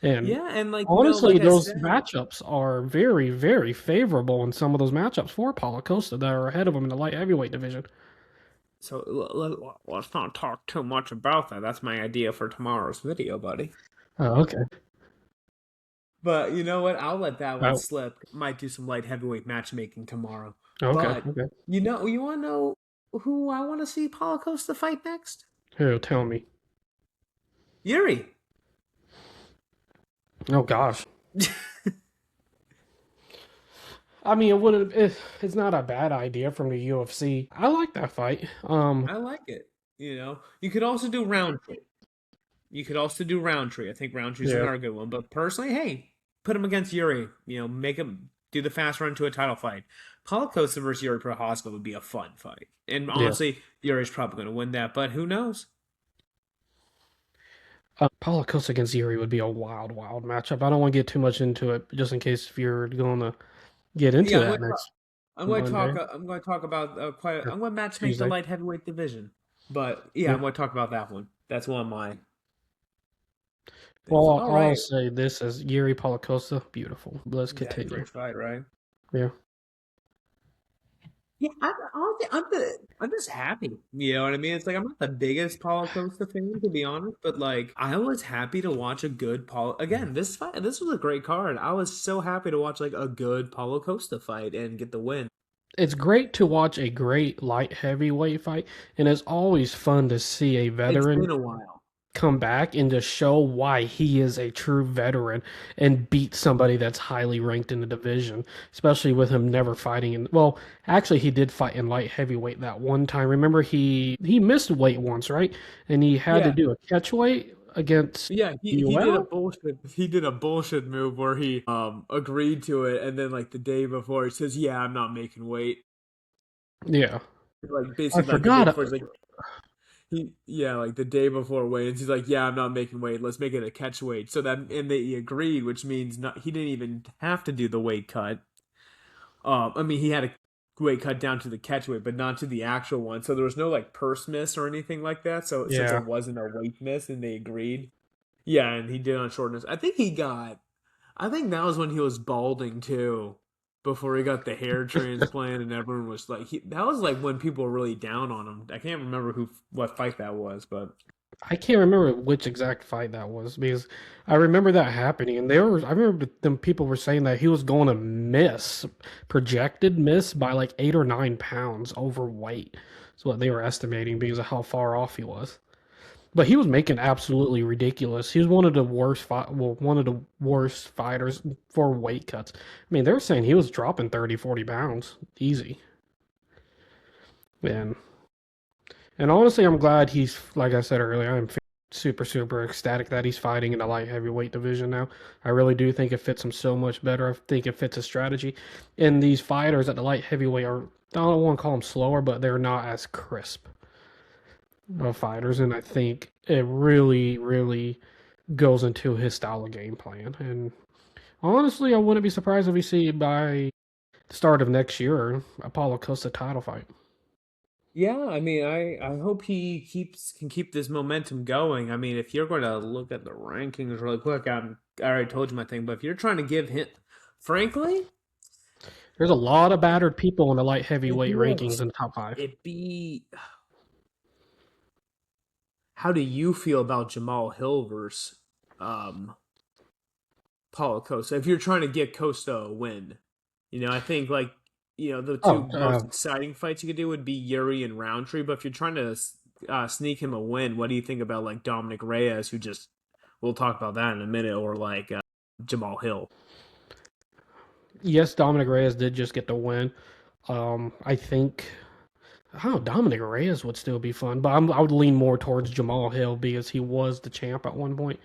And Yeah, and like honestly, like I those said, matchups are very, very favorable in some of those matchups for Paulo Costa that are ahead of him in the light heavyweight division. so let's not talk too much about that. That's my idea for tomorrow's video, buddy. Oh, okay. But you know what? I'll let that one Oh, slip. Might do some light heavyweight matchmaking tomorrow. okay. But Okay. you want to know who I want to see Paulo Costa fight next? Who? Tell me. Yuri. Oh gosh. I mean, it wouldn't. It's not a bad idea from the UFC. I like that fight. I like it. You could also do Roundtree. You could also do Roundtree. I think Roundtree's Yeah. another good one. But personally, hey, put him against Yuri. Make him do the fast run to a title fight. Paulo Costa versus Yuri Prohaska would be a fun fight. And Yeah. honestly, Yuri's probably going to win that. But who knows? Paulo Costa against Yuri would be a wild, wild matchup. I don't want to get too much into it, just in case if you're going to get into Yeah, that next Monday I'm going to talk about or I'm going to matchmake the Tuesday. light heavyweight division. But yeah, Yeah. I'm going to talk about that one. That's one of my things. Well, All I'll right. say this as Yuri Paulo Costa, beautiful. Let's Yeah, continue. great fight, right? Yeah. Yeah. Yeah, honestly, I'm just happy. You know what I mean? It's like I'm not the biggest Paulo Costa fan, to be honest, but like I was happy to watch a good Paulo. Again, this was a great card. I was so happy to watch like a good Paulo Costa fight and get the win. It's great to watch a great light heavyweight fight, and it's always fun to see a It's veteran been a while. come back and just show why he is a true veteran and beat somebody that's highly ranked in the division, especially with him never fighting in, well, actually he did fight in light heavyweight that one time. Remember he missed weight once, right? And he had to Yeah, do a catch weight against yeah. UL? He did a bullshit move where he agreed to it, and then like the day before he says, "Yeah, I'm not making weight." Yeah. Like I basically like the day forgot. before, he's like like the day before weigh-ins, he's like, "Yeah, I'm not making weight. Let's make it a catch weight." So that and they agreed, which means not he didn't even have to do the weight cut. I mean, he had a weight cut down to the catch weight, but not to the actual one. So there was no like purse miss or anything like that. So since Yeah. it wasn't a weight miss, and they agreed, yeah, and he did on shortness. I think he got. I think that was when he was balding too. Before he got the hair transplant, and everyone was like, that was like when people were really down on him. I can't remember what fight that was, but I can't remember which exact fight that was because I remember that happening, and I remember them people were saying that he was going to miss, projected miss by like 8 or 9 pounds overweight. Is what they were estimating because of how far off he was. But he was making absolutely ridiculous. He was one of the one of the worst fighters for weight cuts. I mean, they were saying he was dropping 30, 40 pounds easy. And And honestly, I'm glad he's, like I said earlier, I'm super, super ecstatic that he's fighting in the light heavyweight division now. I really do think it fits him so much better. I think it fits his strategy. And these fighters at the light heavyweight are, I don't want to call them slower, but they're not as crisp of fighters. And I think it really, really goes into his style of game plan. And honestly, I wouldn't be surprised if we see by the start of next year Apollo Costa title fight. yeah, I mean, I hope he can keep this momentum going. I mean, if you're going to look at the rankings really quick, I already told you my thing, but if you're trying to give him, frankly, There's a lot of battered people in the light it'd heavyweight be like rankings in the top five. it'd be. How do you feel about Jamal Hill versus um, Paulo Costa? If you're trying to get Costa a win, I think like the Oh, two most exciting fights you could do would be Yuri and Roundtree. But if you're trying to sneak him a win, what do you think about like Dominic Reyes, who just we'll talk about that in a minute, or like Jamal Hill? yes, Dominic Reyes did just get the win. I think I don't know, Dominic Reyes would still be fun, but I would lean more towards Jamal Hill because he was the champ at one point.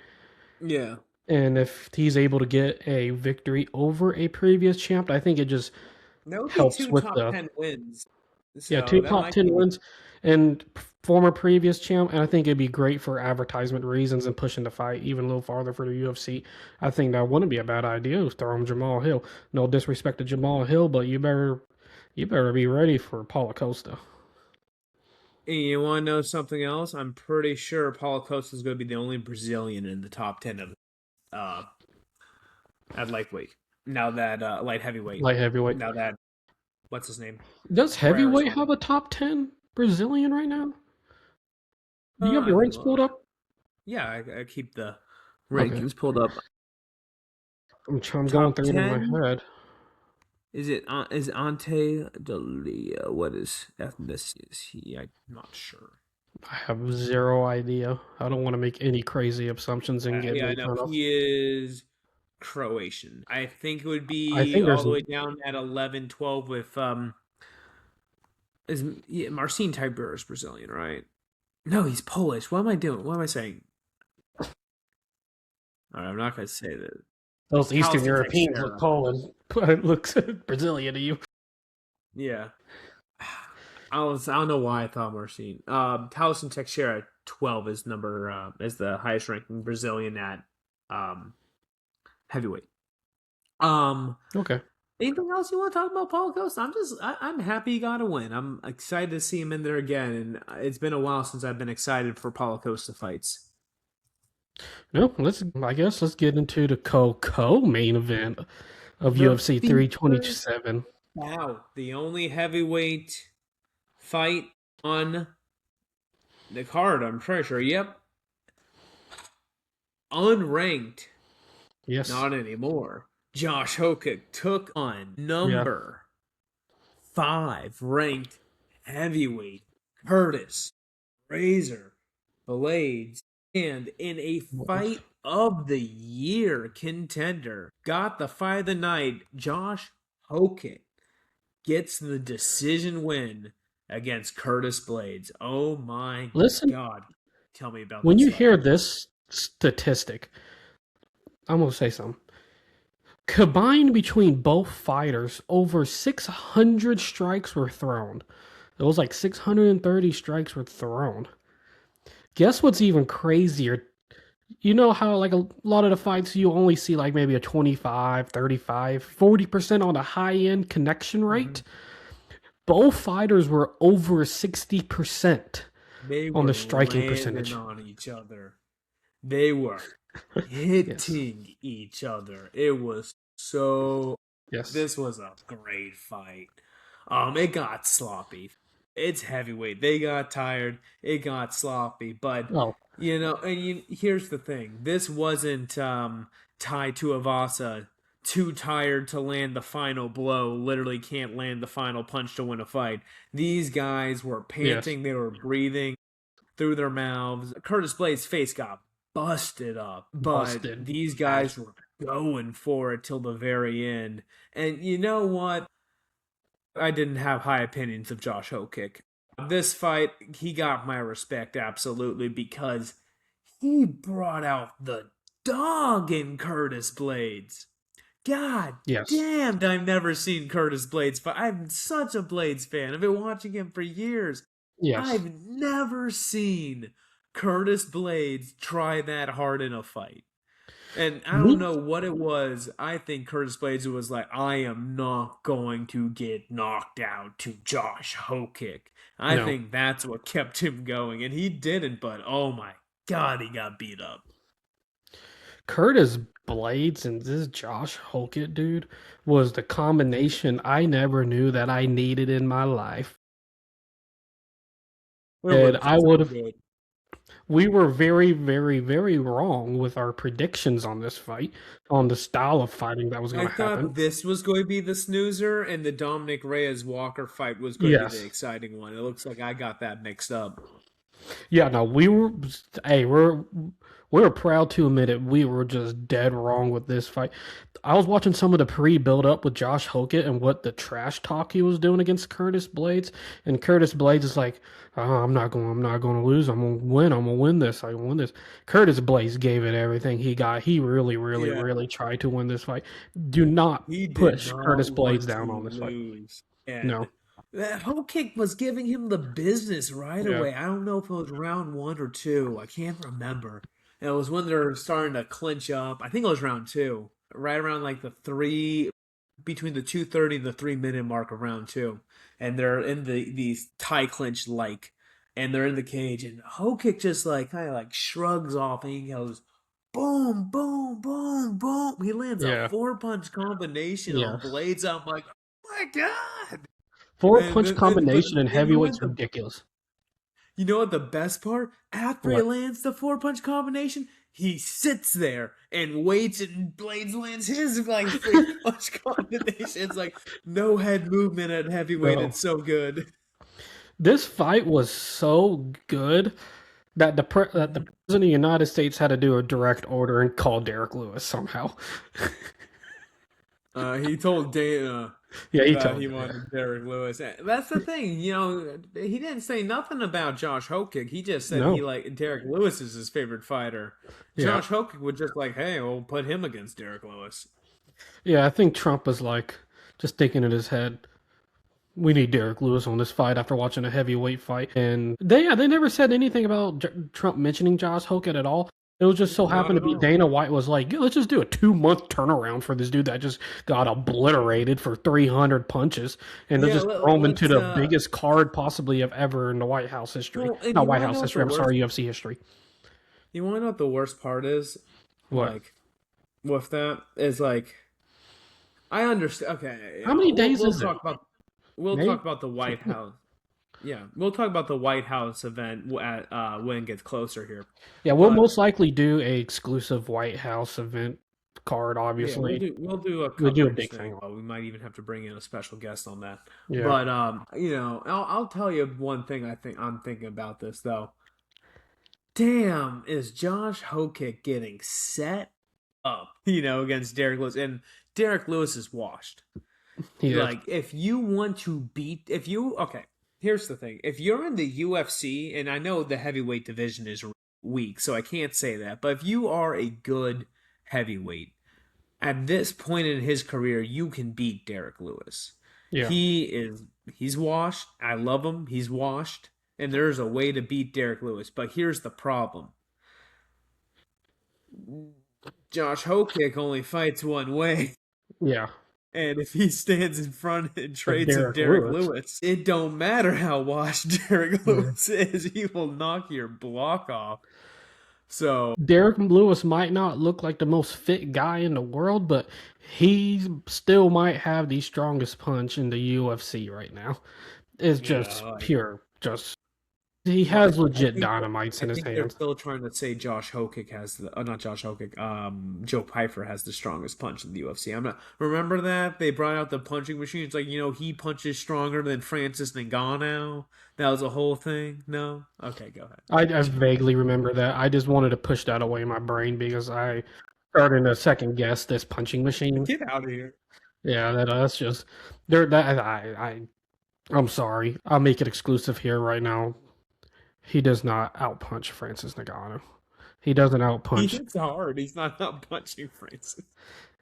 Yeah, And if he's able to get a victory over a previous champ, I think it just that would be helps two with top the 10 wins. yeah, So two that top might 10 be wins and former previous champ. And I think it'd be great for advertisement reasons and pushing the fight even a little farther for the UFC. I think that wouldn't be a bad idea. Throw him Jamal Hill. No disrespect to Jamal Hill, but you better be ready for Paulo Costa. And you want to know something else? I'm pretty sure Paulo Costa is going to be the only Brazilian in the top 10 of uh, at lightweight. Now that light heavyweight. Light heavyweight. Now that what's his name? Does Pereira is heavyweight on. have a top 10 Brazilian right now? Do you have I the can ranks pulled look. up? Yeah, I keep the Okay. rankings pulled up. I'm going Top through it in my 10. head. Is Ante Dalia? What is ethnicity? Is he? I'm not sure. I have zero idea. I don't want to make any crazy assumptions and get Yeah, I made know fun of. he is Croatian. I think it would I be think all there's the way down at 11, 12 with is yeah, Marcin Tybura is Brazilian, right? No, he's Polish. What am I doing? What am I saying? All right, I'm not going to say that. those Eastern Talisman Europeans look Teixeira. Poland, but it looks Brazilian to you. Yeah. I don't know why I thought Marcin. Talisman Teixeira 12 is number is the highest ranking Brazilian at um heavyweight. Um Okay. Anything else you want to talk about Paul Ghost? I'm happy he got a win. I'm excited to see him in there again, and it's been a while since I've been excited for Paulo Costa fights. No, let's get into the co main event of The UFC feature 327. Wow, the only heavyweight fight on the card, I'm pretty sure. Yep, unranked, Yes. not anymore. Josh Hokuk took on Yeah. number 5 ranked heavyweight Curtis Razor Blades, and in a Blades. fight of the year contender, got the fight of the night. Josh Hokut gets the decision win against Curtis Blades. Oh my Listen, God. Tell me about when this you fight. hear this statistic, I'm gonna say something. Combined between both fighters, over 600 strikes were thrown. It was like 630 strikes were thrown. Guess what's even crazier? You know how, like, a lot of the fights you only see, like, maybe a 25, 35, 40% on the high end connection Mhm. rate? Both fighters were over 60% They on the were striking landing percentage. on each other. They were Yes. hitting each other. It was so. Yes. This was a great fight. It got sloppy. It's heavyweight. They got tired. It got sloppy. But Oh, here's the thing. This wasn't Tai Tuivasa too tired to land the final blow. Literally can't land the final punch to win a fight. These guys were yes. panting. They were breathing through their mouths. Curtis Blade's face got busted up, but Busted. these Bad. guys were going for it till the very end. And you know what? I didn't have high opinions of Josh Hokik. This fight, he got my respect absolutely because he brought out the dog in Curtis Blades. God Yes. damned, I've never seen Curtis Blades fight. I'm such a Blades fan. I've been watching him for years. Yes. I've never seen Curtis Blades try that hard in a fight. And I don't Me? know what it was. I think Curtis Blades was like, I am not going to get knocked out to Josh Hokik. I No. think that's what kept him going. And he didn't, but oh my God, he got beat up. Curtis Blades and this Josh Hokett dude was the combination I never knew that I needed in my life. It And was I would so have, good. we were very, very, very wrong with our predictions on this fight, on the style of fighting that was going I to happen. thought this was going to be the snoozer and the Dominic Reyes Walker fight was going to be the Yes. exciting one. It looks like I got that mixed up. Yeah, no, we were. Hey, we're proud to admit it. We were just dead wrong with this fight. I was watching some of the pre-build up with Josh Hokett and what the trash talk he was doing against Curtis Blades, and Curtis Blades is like, oh, I'm not going to lose. I'm gonna win this. I'm gonna win this. Curtis Blades gave it everything he got. He really, really, Yeah. really tried to win this fight. Do not He did push not Curtis Blades want down to on this fight. lose. And No. that whole kick was giving him the business right Yeah. away. I don't know if it was round 1 or 2. I can't remember. And it was when they're starting to clinch up. I think it was round 2. Right around like the 3, between the 2:30 and the 3 minute mark of round 2. And they're in these tie clinch like, and they're in the cage. And Hokick just like kind of like shrugs off and he goes, boom, boom, boom, boom. He lands a Yeah. 4 punch combination Yeah. on Blades. I'm like, oh my God. Four And, punch and but combination in and heavyweight's ridiculous. you know what the best part? After he What? lands the 4 punch combination, he sits there and waits, and Blades lands his like 3 punch combination. It's like no head movement at heavyweight. No. It's so good. This fight was so good that the president of the United States had to do a direct order and call Derek Lewis somehow. He told Dana Yeah, he that told he him. Yeah. wanted Derek Lewis. That's the thing, he didn't say nothing about Josh Hokick. He just said he No. like Derek Lewis is his favorite fighter. Yeah. Josh Hokick would just like, hey, we'll put him against Derek Lewis. Yeah, I think Trump was like just thinking in his head, we need Derek Lewis on this fight after watching a heavyweight fight. And they never said anything about Trump mentioning Josh Hokett at all. It was just so Not happened to at be all. Dana White was like, "Yeah, let's just do a 2 month turnaround for this dude that just got obliterated for 300 punches, and they'll Yeah, just throw him into let's. the biggest card possibly of ever in the White House history. Well, and Not you White want to House know what history. the I'm worst? sorry, UFC history. You want to know what the worst part is? What? Like with that is like I understand. Okay, How yeah, many we'll days we'll is it? talk about we'll talk Maybe about the White 15. House. Yeah, we'll talk about the White House event when it gets closer here. Yeah, we'll But most likely do a exclusive White House event card. yeah, Obviously, we'll do a we do a coverage big thing. thing. We might even have to bring in a special guest on that. Yeah, But I'll tell you one thing I'm thinking about this though. Damn, is Josh Hokick getting set up, against Derek Lewis? And Derek Lewis is washed. he is. Like, if you want to beat, if you, okay, here's the thing. If you're in the UFC, and I know the heavyweight division is weak, so I can't say that, but if you are a good heavyweight, at this point in his career, you can beat Derek Lewis. Yeah, He's washed. I love him. He's washed. And there's a way to beat Derek Lewis. But here's the problem. Josh Hokick only fights one way. yeah. And if he stands in front and Of trades of Derek Derek Lewis. Lewis, it don't matter how washed Derek Yeah. Lewis is, he will knock your block off. So Derek Lewis might not look like the most fit guy in the world, but he still might have the strongest punch in the UFC right now. It's yeah, just like pure, just he well, has I legit think dynamites I in his think they're hands. still trying to say Josh Hokick has the not Josh Hokick, Joe Pyfer has the strongest punch in the UFC. I'm not remember that they brought out the punching machine. It's like he punches stronger than Francis Ngannou. That was a whole thing. No, okay, go ahead. I vaguely remember that. I just wanted to push that away in my brain because I started to second guess this punching machine. Get out of here. Yeah, that's just there. That I'm sorry. I'll make it exclusive here right now. He does not outpunch Francis Ngannou. He doesn't He outpunch. hits hard. He's not punching Francis.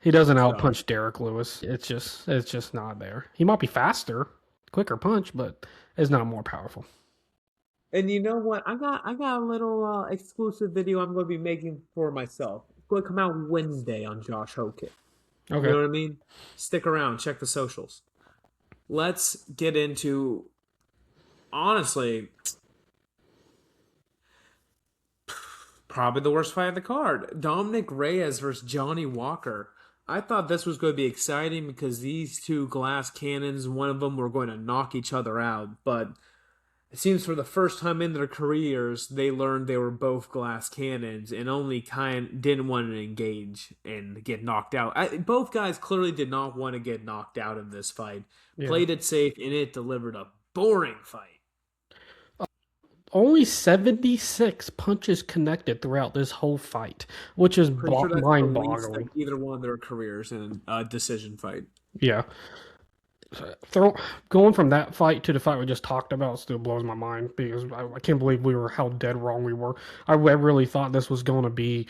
He doesn't So, outpunch Derek Lewis. It's just not there. He might be faster, quicker punch, but it's not more powerful. and you know what? I got a little exclusive video I'm going to be making for myself. It's going to come out Wednesday on Josh Hokick. You Okay. know what I mean? Stick around. Check the socials. Let's get into honestly probably the worst fight of the card. Dominic Reyes versus Johnny Walker. I thought this was going to be exciting because these two glass cannons, one of them were going to knock each other out, but it seems for the first time in their careers, they learned they were both glass cannons and only kind didn't want to engage and get knocked out. Both guys clearly did not want to get knocked out in this fight. Yeah. Played it safe and it delivered a boring fight. Only 76 punches connected throughout this whole fight, which is Pretty sure that's the least of mind-boggling. either one of their careers in a decision fight. Yeah. Throw, Going from that fight to the fight we just talked about still blows my mind because I can't believe we were how dead wrong we were. I really thought this was going to be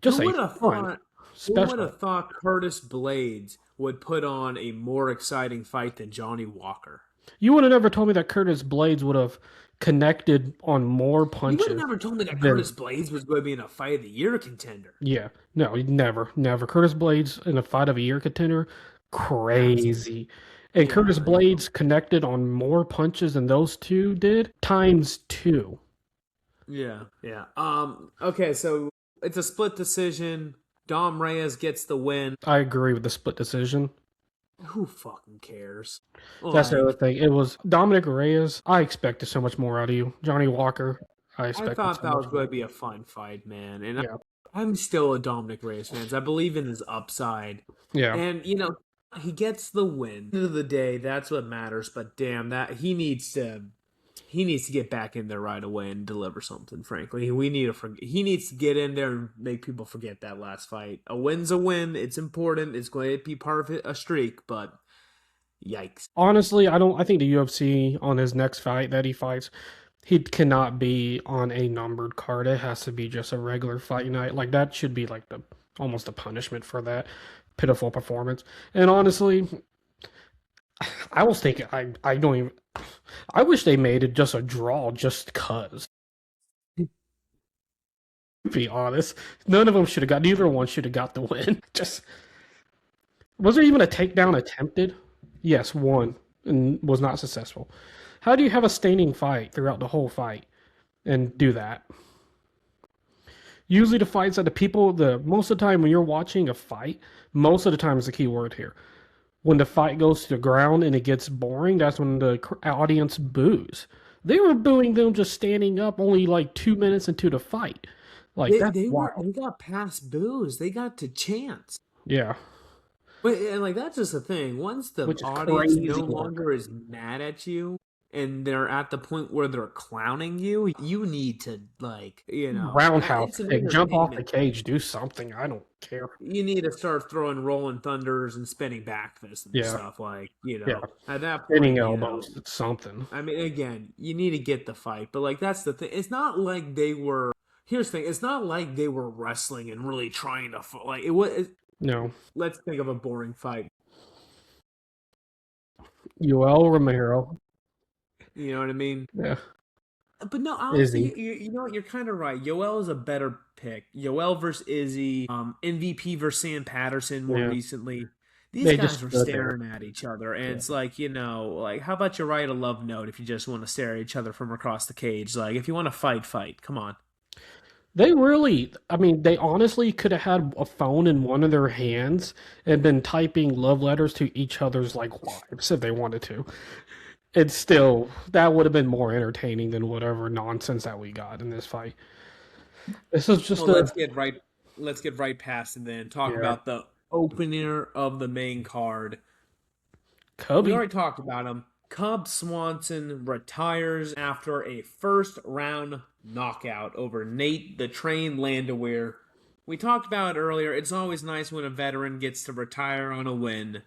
just Who a would have fun thought? Who would special. have thought Curtis Blades would put on a more exciting fight than Johnny Walker? You would have never told me that Curtis Blades would have connected on more You would have punches never told me that than Curtis Blades was going to be in a fight of the year contender. yeah. No, never, never. Curtis Blades in a fight of a year contender, Absolutely. crazy. And Yeah, Curtis Blades connected on more punches than those two did, times two. yeah. Okay, so it's a split decision. Dom Reyes gets the win. I agree with the split decision. Who fucking cares? That's the other Like, thing. It was Dominic Reyes. I expected so much more out of you. Johnny Walker. I I expected thought so that much was going more. to be a fun fight, man. And Yeah, I'm still a Dominic Reyes fan. I believe in his upside. yeah. And, he gets the win. At the end of the day, that's what matters. But damn, that he needs to get back in there right away and deliver something. Frankly, he needs to get in there and make people forget that last fight. A win's a win. It's important. It's going to be part of a streak. But yikes. Honestly, I don't. I think the UFC on his next fight that he fights, he cannot be on a numbered card. It has to be just a regular fight night. Like that should be like the almost a punishment for that pitiful performance. And honestly, I was thinking I don't even. I wish they made it just a draw, just cause. To be honest, none of them should have got. Neither one should have got the win. Just was there even a takedown attempted? Yes, one and was not successful. How do you have a staining fight throughout the whole fight and do that? Usually the fights that the people, the most of the time when you're watching a fight, most of the time is the key word here. When the fight goes to the ground and it gets boring, that's when the audience boos. They were booing them just standing up only like 2 minutes into the fight. Like that's wild. They got past booze. They got to chants. Yeah, But and like that's just the thing. Once the which is audience no crazy work. longer is mad at you and they're at the point where they're clowning you, you need to like, Roundhouse it's an kick, jump off the entertainment thing. cage, do something. I don't care. You need to start throwing rolling thunders and spinning back fists and Yeah, stuff like, yeah. at that Spinning point, elbows, it's something. I mean, again, you need to get the fight, but like that's the thing. It's not like they were. Here's the thing. It's not like they were wrestling and really trying to like it was. No. Let's think of a boring fight. Yoel Romero. You know what I mean? Yeah. But no, honestly, Izzy. you know what? You're kind of right. Yoel is a better pick. Yoel versus Izzy, MVP versus Sam Patterson more Yeah. recently. These They just guys were stood there. staring at each other, and Yeah. it's like like how about you write a love note if you just want to stare at each other from across the cage? Like if you want to fight, fight. Come on. They really, I mean, they honestly could have had a phone in one of their hands and been typing love letters to each other's like wives if they wanted to. It's still, that would have been more entertaining than whatever nonsense that we got in this fight. This is just Well, a, let's get right past and then talk yeah, about the opener of the main card. We Cubby. already talked about him. Cub Swanson retires after a first round knockout over Nate the Train Landwehr. We talked about it earlier. It's always nice when a veteran gets to retire on a win.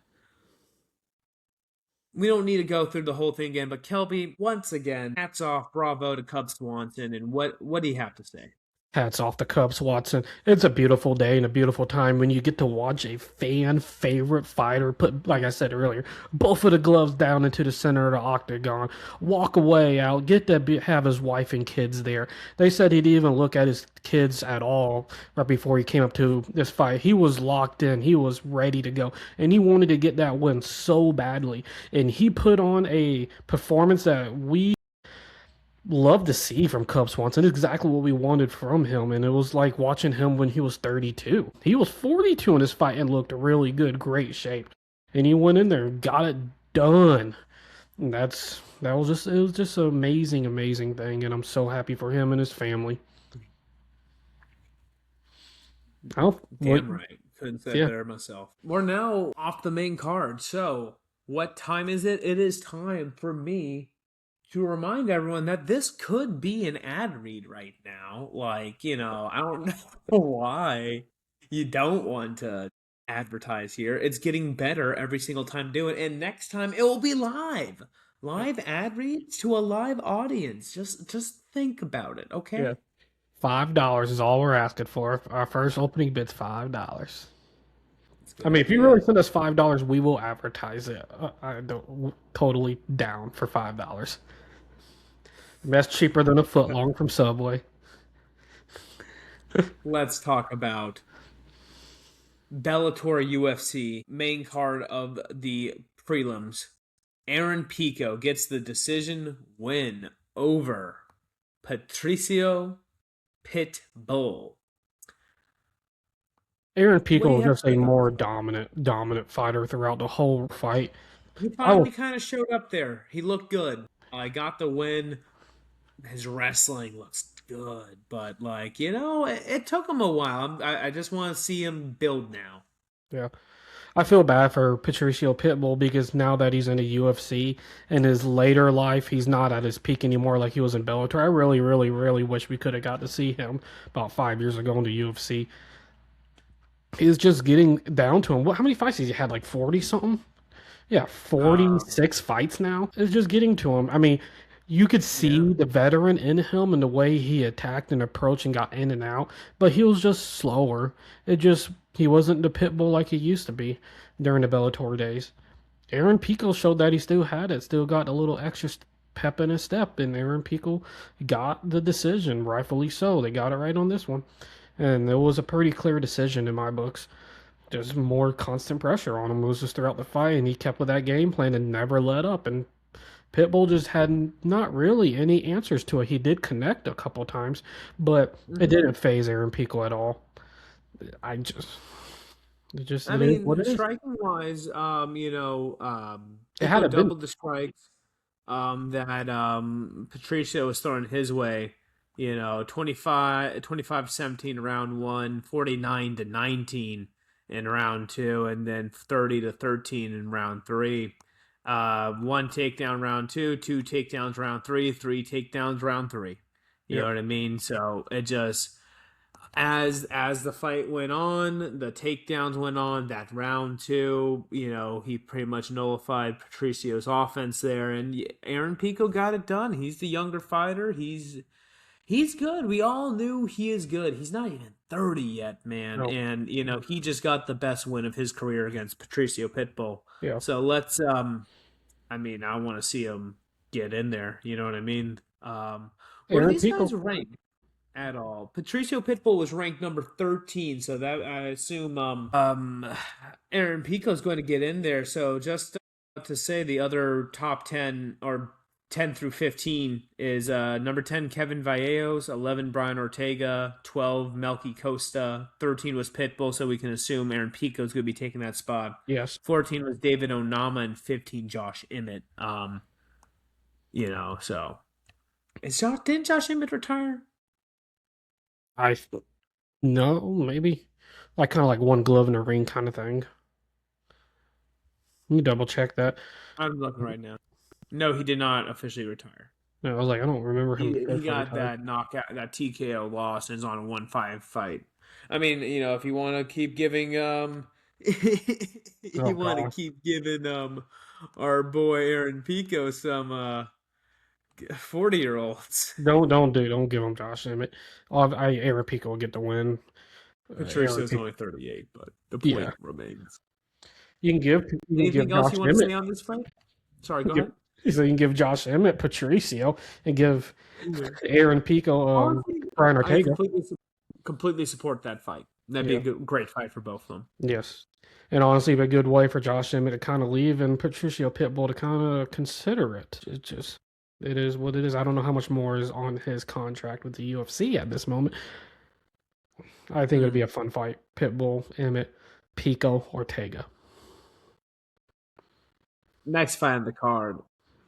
We don't need to go through the whole thing again, but Kelby, once again, hats off, bravo to Cub Swanson, and what do you have to say? Hats off the Cubs, Watson. It's a beautiful day and a beautiful time when you get to watch a fan favorite fighter put, like I said earlier, both of the gloves down into the center of the octagon, walk away out, get to have his wife and kids there. They said he didn't even look at his kids at all right before he came up to this fight. He was locked in, he was ready to go, and he wanted to get that win so badly. And he put on a performance that we love to see from Cub Swanson. Exactly what we wanted from him. And it was like watching him when he was 32. He was 42 in this fight and looked really good, great shape. And he went in there and got it done. And that was just it was just an amazing, amazing thing. And I'm so happy for him and his family. Oh, what? Damn right. Couldn't say it Yeah, better myself. We're now off the main card. So, what time is it? It is time for me to remind everyone that this could be an ad read right now. Like, I don't know why you don't want to advertise here. It's getting better every single time I do it. And next time it will be live. Live ad reads to a live audience. Just think about it, yeah. okay? $5 is all we're asking for. Our first opening bid's $5. That's a I good mean, if you really idea. send us $5, we will advertise it. I don't totally down for $5. That's cheaper than a foot long from Subway. Let's talk about Bellator UFC main card of the prelims. Aaron Pico gets the decision win over Patricio Pitbull. Aaron What do Pico you was have to just say a about this more one? dominant fighter throughout the whole fight. He I was, finally kind of showed up there. He looked good. I got the win. His wrestling looks good, but it took him a while. I just want to see him build now. yeah. I feel bad for Patricio Pitbull because now that he's in the UFC in his later life, he's not at his peak anymore like he was in Bellator. I really, really, really wish we could have got to see him about 5 years ago in the UFC. He's just getting down to him. How many fights has he had? Like 40 something? Yeah, Um, 46 fights now. It's just getting to him. I mean, you could yeah. see the veteran in him and the way he attacked and approached and got in and out, but he was just slower. He wasn't the pit bull like he used to be during the Bellator days. Aaron Pico showed that he still had it, still got a little extra pep in his step, and Aaron Pico got the decision, rightfully so. They got it right on this one. And it was a pretty clear decision in my books. There's more constant pressure on him. It was just throughout the fight, and he kept with that game plan and never let up. And Pitbull just had not really any answers to it. He did connect a couple times, but it Hmm. didn't phase Aaron Pico at all. I just, I it is what mean, it is. striking wise, It had Pico a been, doubled the strikes that Patricio was throwing his way. 25-17 in round one, 49-19 in round two, and then 30-13 in round three. One takedown round two, two takedowns round three, three takedowns round three. You yeah, know what I mean? So it just as the fight went on, the takedowns went on. That round two, he pretty much nullified Patricio's offense there, and Aaron Pico got it done. He's the younger fighter. He's good. We all knew he is good. He's not even 30 yet, man, no, and he just got the best win of his career against Patricio Pitbull. yeah. So let's I mean, I want to see him get in there. You know what I mean? What are Aaron these guys Pico. ranked at all? Patricio Pitbull was ranked number 13, so that I assume Aaron Pico's going to get in there. So just to say the other top 10 or 10 through 15 is number 10 Kevin Vallejo, 11 Brian Ortega, 12 Melky Costa, 13 was Pitbull, so we can assume Aaron Pico's going to be taking that spot. Yes, 14 was David Onama and 15 Josh Emmett. So didn't Josh Emmett retire? I no maybe like kind of like one glove in a ring kind of thing. Let me double check that. I'm looking right now. No, he did not officially retire. No, I was like, I don't remember him He officially got retired. that knockout, that TKO loss, and is on a 1-5 fight. I mean, if you want to keep giving Oh you want to God, keep giving our boy Aaron Pico some 40-year-olds. don't give him Josh Emmett. Aaron Pico will get the win. Aaron Patricio's Pico, only 38, but the yeah. point remains. You can give Anything else Josh you want to say Emmett. on this fight? Sorry, go Give, ahead. so you can give Josh Emmett Patricio and give Yeah. Aaron Pico Honestly, Brian I Ortega. completely support that fight. That'd be a Yeah, great fight for both of them. yes. And honestly, a good way for Josh Emmett to kind of leave and Patricio Pitbull to kind of consider it. It just it is what it is. I don't know how much more is on his contract with the UFC at this moment. I think it'd be Mm. a fun fight. Pitbull, Emmett, Pico, Ortega. Next fight on the card,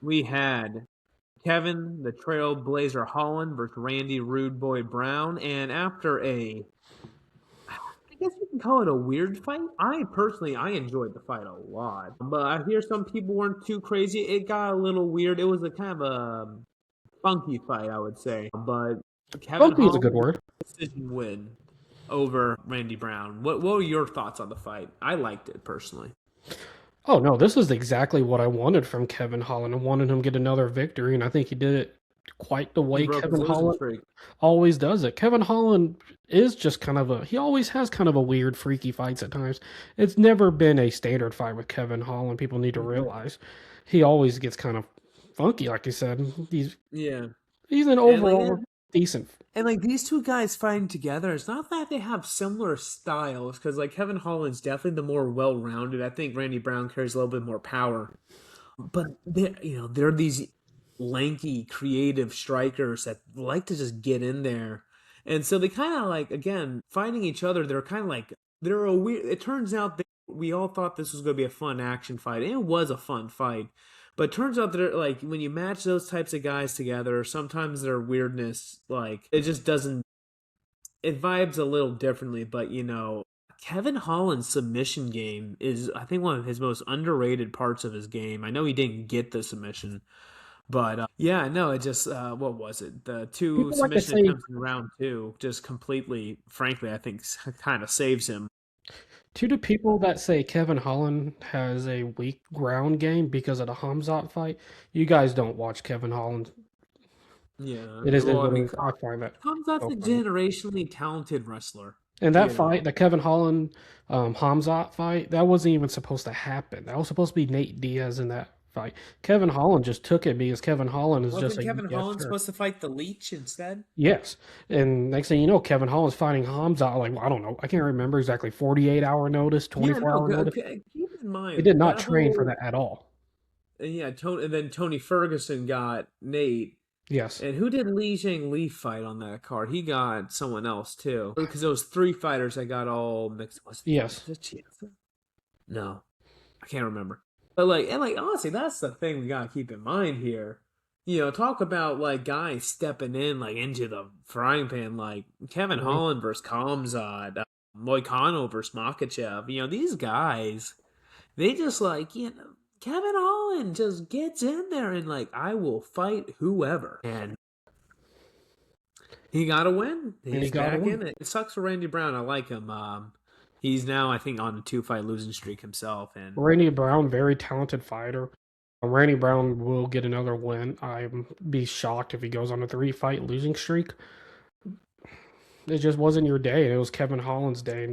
we had Kevin the Trailblazer Holland versus Randy Rude Boy Brown, and after I guess you can call it a weird fight. I enjoyed the fight a lot, but I hear some people weren't too crazy. It got a little weird. It was a kind of a funky fight, I would say. But Kevin Funky is a good Holland word. decision win over Randy Brown. What were your thoughts on the fight? I liked it personally. Oh no, this is exactly what I wanted from Kevin Holland. I wanted him to get another victory, and I think he did it quite the He way broke his Kevin losing Holland streak. always does it. Kevin Holland is just kind of he always has kind of a weird, freaky fights at times. It's never been a standard fight with Kevin Holland. People need to Hmm. realize he always gets kind of funky, like you said. Yeah, He's an and like overall decent. and like these two guys fighting together, it's not that they have similar styles because like Kevin Holland's definitely the more well-rounded. I think Randy Brown carries a little bit more power, but they're these lanky, creative strikers that like to just get in there, and so they kind of like again fighting each other. They're kind of like they're a weird. It turns out that we all thought this was going to be a fun action fight, and it was a fun fight. But it turns out that like when you match those types of guys together, sometimes their weirdness like it just doesn't. It vibes a little differently, but Kevin Holland's submission game is, I think, one of his most underrated parts of his game. I know he didn't get the submission, but yeah, no, it just what was it? The two People like to submission say attempts in round two just completely, frankly, I think kind of saves him. to the people that say Kevin Holland has a weak ground game because of the Hamzat fight. You guys don't watch Kevin Holland. Yeah, It is well, I what it mean, is. I find that Kamzat's so a funny. generationally talented wrestler. And that You fight, know, the Kevin Holland Hamzat fight, that wasn't even supposed to happen. That was supposed to be Nate Diaz in that fight. Kevin Holland just took it because Kevin Holland is just wasn't a Kevin yes Holland sir. supposed to fight the Leech instead? Yes. And next thing you know, Kevin Holland's fighting Hamzat like I don't know, I can't remember exactly 48-hour notice, Yeah, 24 no. hour notice. Keep in He mind did not that train for whole that at all. yeah, Tony, and then Tony Ferguson got Nate. Yes. And who did Li Zhang fight on that card? He got someone else too. Because those three fighters that got all mixed. Yes. Was it Chance? No, I can't remember. But like honestly, that's the thing we gotta keep in mind here. Talk about like guys stepping in like into the frying pan, like Kevin Mhm. Holland versus Khamzat, Moicano versus Makachev. These guys, they just Kevin Holland just gets in there and like I will fight whoever, and he got a win. And he He's got to back win. in it. It sucks for Randy Brown. I like him. He's now, I think, on a two-fight losing streak himself. And Randy Brown, very talented fighter. Randy Brown will get another win. I'd be shocked if he goes on a 3-fight losing streak. It just wasn't your day. It was Kevin Holland's day.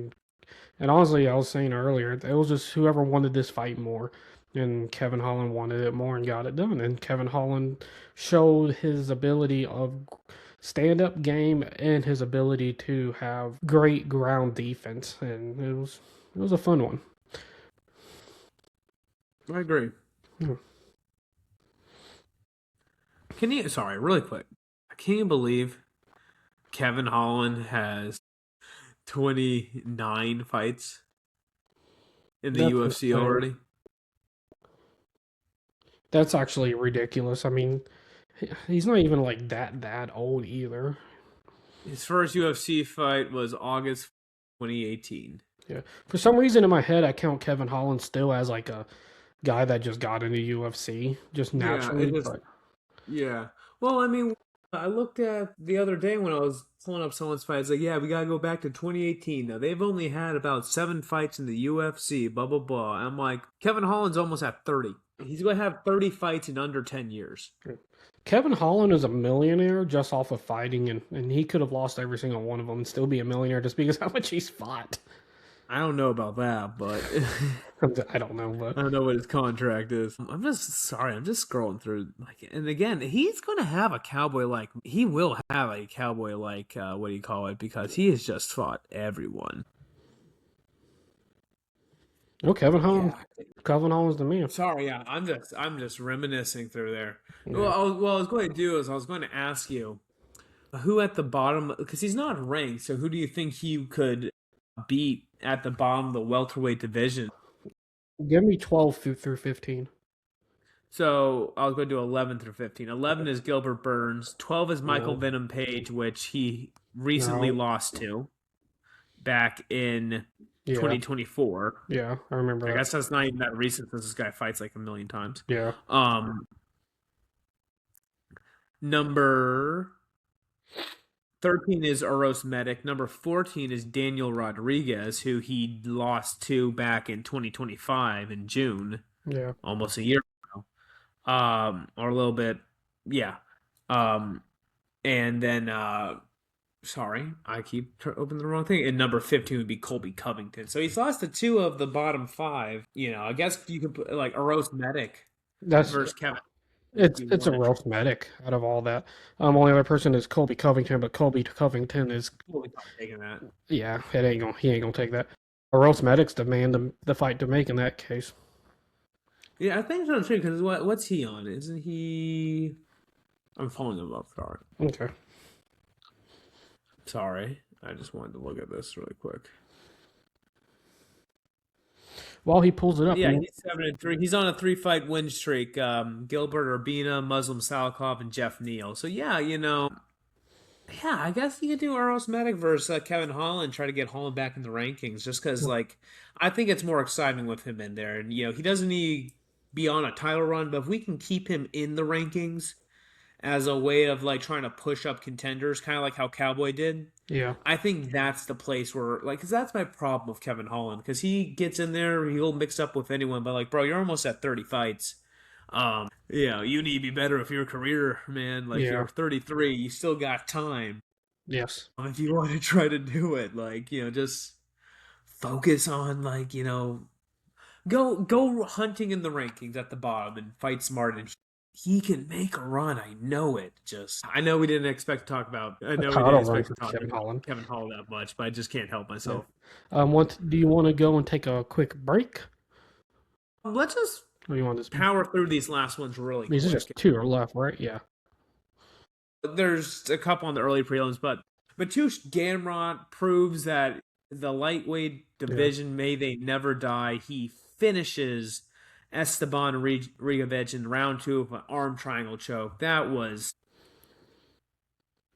And honestly, I was saying earlier, it was just whoever wanted this fight more. And Kevin Holland wanted it more and got it done. And Kevin Holland showed his ability of stand-up game and his ability to have great ground defense. And it was a fun one. I agree. Hmm. Sorry, really quick. Can you believe Kevin Holland has 29 fights in the That's UFC insane. already? That's actually ridiculous. I mean, he's not even like that old either. His first UFC fight was August 2018. Yeah. For some reason in my head, I count Kevin Holland still as like a guy that just got into UFC just Yeah, naturally. But yeah. Well, I mean, I looked at the other day when I was pulling up someone's fight. It's like, yeah, we gotta go back to 2018. Now they've only had about 7 fights in the UFC. Blah blah blah. I'm like, Kevin Holland's almost at 30. He's gonna have 30 fights in under 10 years. Kevin Holland is a millionaire just off of fighting, and he could have lost every single one of them and still be a millionaire just because how much he's fought. I don't know about that, but I don't know, but I don't know what his contract is. I'm just sorry. I'm just scrolling through. And again, he's gonna have a cowboy like. He will have a cowboy like. What do you call it? Because he has just fought everyone. no, Kevin Holland. Yeah. Kevin Holland's the man. Sorry. Yeah. I'm just reminiscing through there. Yeah. What I was going to do is I was going to ask you who at the bottom because he's not ranked. So who do you think he could beat at the bottom of the welterweight division? Give me 12 through 15. So I was going to do 11 through 15. 11 is Gilbert Burns. 12 is Michael No, Venom Page, which he recently no, lost to back in yeah, 2024. yeah, I remember I that. guess that's not even that recent since this guy fights like a million times. Yeah, Um, Number 13 is Eros Medic. Number 14 is Daniel Rodriguez, who he lost to back in 2025 in June, yeah. almost a year ago. Or a little bit, yeah. Um, and then, sorry, I keep opening the wrong thing. And number 15 would be Colby Covington. So he's lost to two of the bottom five. I guess you could put like Eros Medic That's versus Kevin would it's be it's a one of rough medic out of all that. Only other person is Colby Covington, but Colby Covington is totally taking that. yeah, he ain't gonna take that. Or else Medic's the man the fight to make in that case. Yeah, I think so too. Because what's he on? Isn't he? I'm pulling him up. Okay. Sorry. I just wanted to look at this really quick. While he pulls it up, Yeah, he's 7-3. He's on a 3 fight win streak. Gilbert Urbina, Muslim Salikov, and Jeff Neal. So yeah, yeah, I guess you could do Eros Medic versus Kevin Holland. Try to get Holland back in the rankings, just because I think it's more exciting with him in there, and he doesn't need be on a title run, but if we can keep him in the rankings as a way of like trying to push up contenders, kind of like how Cowboy did. yeah, I think that's the place where, like, because that's my problem with Kevin Holland. Because he gets in there, he'll mix up with anyone, but like, bro, you're almost at 30 fights. You need to be better with your career, man. Like, yeah, you're 33, you still got time. yes, If you want to try to do it, like, just focus on, like, go hunting in the rankings at the bottom and fight smart, and he can make a run. I know it. I know we didn't expect to talk about. I a know we didn't title run expect for to talk Kevin about Holland. Kevin Hall that much, but I just can't help Yeah. myself. Do you want to go and take a quick break? Let's just Or you want this? Power through these last ones really These are quick. just two or left, right? Yeah. There's a couple on the early prelims, but Mateusz Gamrot proves that the lightweight Yeah. division, may they never die. He finishes Esteban Rigovic in round two of an arm triangle choke. That was,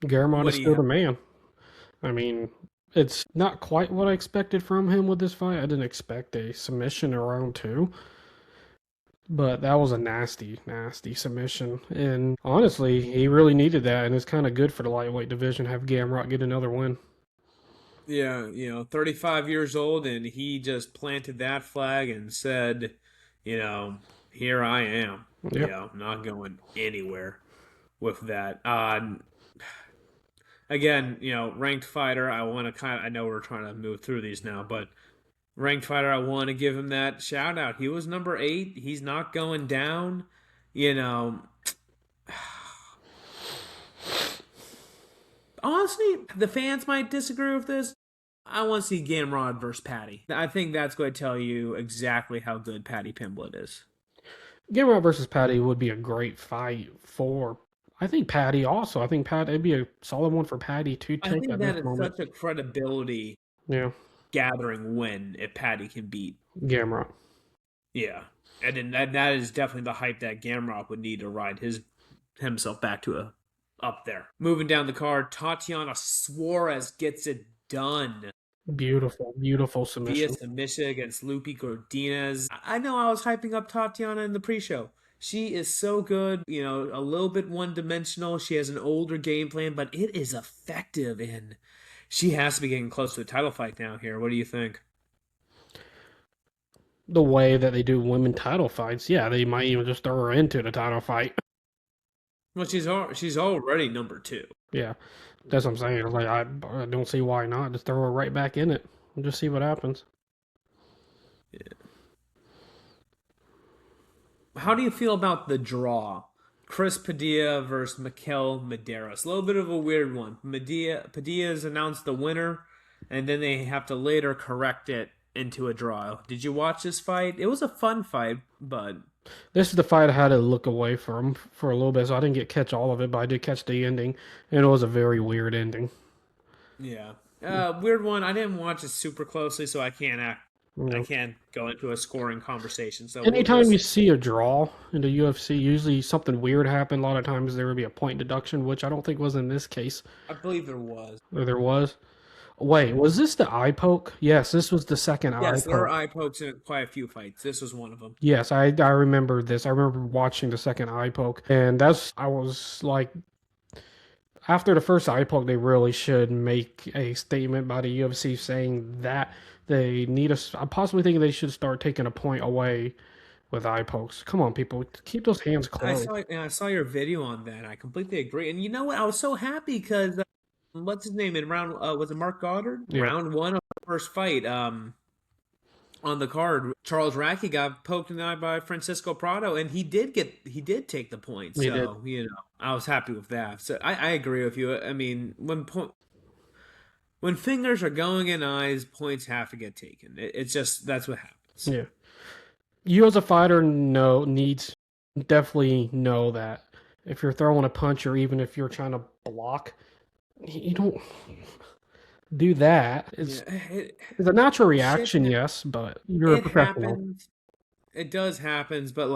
Garamond what is do you still have? the man. I mean, it's not quite what I expected from him with this fight. I didn't expect a submission in round two, but that was a nasty, nasty submission. And honestly, he really needed that, and it's kind of good for the lightweight division have Gamrot get another win. Yeah, 35 years old, and he just planted that flag and said, you know, here I am. Yep. Not going anywhere with that. Again, ranked fighter. I want to I know we're trying to move through these now, but ranked fighter, I want to give him that shout out. He was number 8. He's not going down. You know, honestly, the fans might disagree with this. I want to see Gamrod versus Patty. I think that's going to tell you exactly how good Patty Pimblett is. Gamrot versus Patty would be a great fight for. I think Patty also. I think Pat it'd be a solid one for Patty to I take think at this that is moment. such a credibility Yeah, gathering win if Patty can beat. Gamrot. Yeah. And then that is definitely the hype that Gamrot would need to ride himself back to a up there. Moving down the card, Tatiana Suarez gets it done Beautiful, beautiful via submission. submission against Lupi Godinez. I know I was hyping up Tatiana in the pre-show. She is so good, a little bit one-dimensional. She has an older game plan, but it is effective, and she has to be getting close to a title fight now here. What do you think? The way that they do women title fights, yeah, they might even just throw her into the title fight. Well, she's already number 2. Yeah, that's what I'm saying. Like I don't see why not. Just throw her right back in it and just see what happens. How do you feel about the draw? Chris Padilla versus Mikel Medeiros. A little bit of a weird one. Padilla's announced the winner, and then they have to later correct it into a draw. Did you watch this fight? It was a fun fight, but This is the fight I had to look away from for a little bit, so I didn't catch all of it, but I did catch the ending, and it was a very weird ending. yeah, weird one. I didn't watch it super closely, so You I know, can't go into a scoring conversation. So we'll anytime you see. see a draw in the UFC, usually something weird happened. A lot of times there would be a point deduction, which I don't think was in this case. I believe there was. Or there was. Wait, was this the eye poke? Yes, this was the second eye Yes, there are poke. eye pokes in quite a few fights. This was one of them. Yes, I remember this. I remember watching the second eye poke, and that's I was like, after the first eye poke, they really should make a statement by the UFC saying that they need us. I'm possibly thinking they should start taking a point away with eye pokes. Come on, people, keep those hands closed. I saw your video on that. I completely agree. And you know what? I was so happy because what's his name in round? Was it Mark Goddard? Yeah, Round one of the first fight. On the card, Charles Racky got poked in the eye by Francisco Prado, and he did take the point. they did. So I was happy with that. So I agree with you. I mean, when fingers are going in eyes, points have to get taken. It's just that's what happens. Yeah, you as a fighter needs definitely know that if you're throwing a punch or even if you're trying to block, you don't do that. Yeah, It's a natural shit. reaction, yes, but you're a It professional. happens. It does happens, but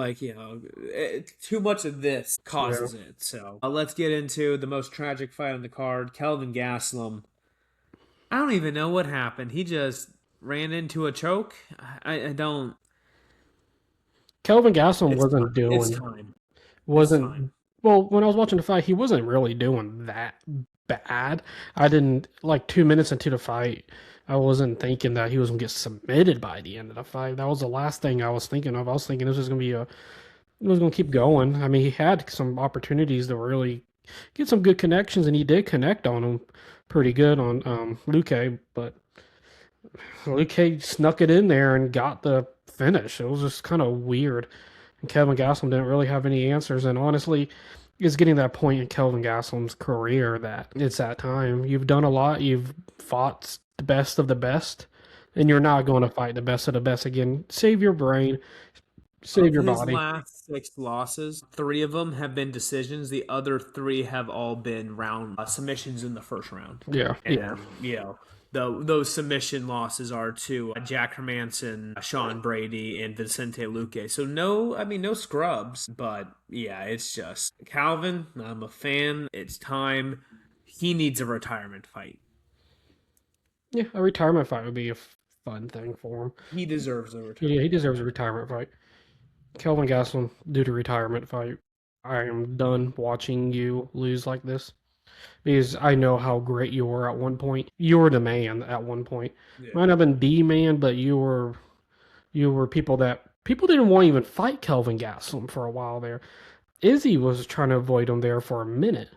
too much of this Yeah. causes it. So let's get into the most tragic fight on the card: Kelvin Gastelum. I don't even know what happened. He just ran into a choke. I don't. Kelvin Gastelum It's wasn't time. It's doing time. It's time. wasn't well when I was watching the fight, he wasn't really doing that bad. I didn't like 2 minutes into the fight. I wasn't thinking that he was gonna get submitted by the end of the fight. That was the last thing I was thinking of. I was thinking this was gonna be a it was gonna keep going. I mean, he had some opportunities to really get some good connections, and he did connect on him pretty good on Luque, but Luque snuck it in there and got the finish. It was just kind of weird. And Kevin Gastelum didn't really have any answers. And honestly, it's getting that point in Kelvin Gastelum's career that it's that time. You've done a lot. You've fought the best of the best, and you're not going to fight the best of the best again. Save your brain. Save Of your his body. last six losses, three of them have been decisions. The other three have all been round submissions in the first round. Yeah, yeah, And, those submission losses are to Jack Hermanson, Sean Brady, and Vicente Luque. So, no, I mean, no scrubs. But, yeah, it's just Calvin, I'm a fan. It's time. He needs a retirement fight. yeah. A retirement fight would be a fun thing for him. He deserves a Yeah, he retirement fight. deserves a retirement fight. Kelvin Gastelum, due to retirement fight, I am done watching you lose like this because I know how great you were at one point. You were the man at one point. Yeah. Might not have been the man, but you were people didn't want to even fight Kelvin Gastelum for a while there. Izzy was trying to avoid him there for a minute,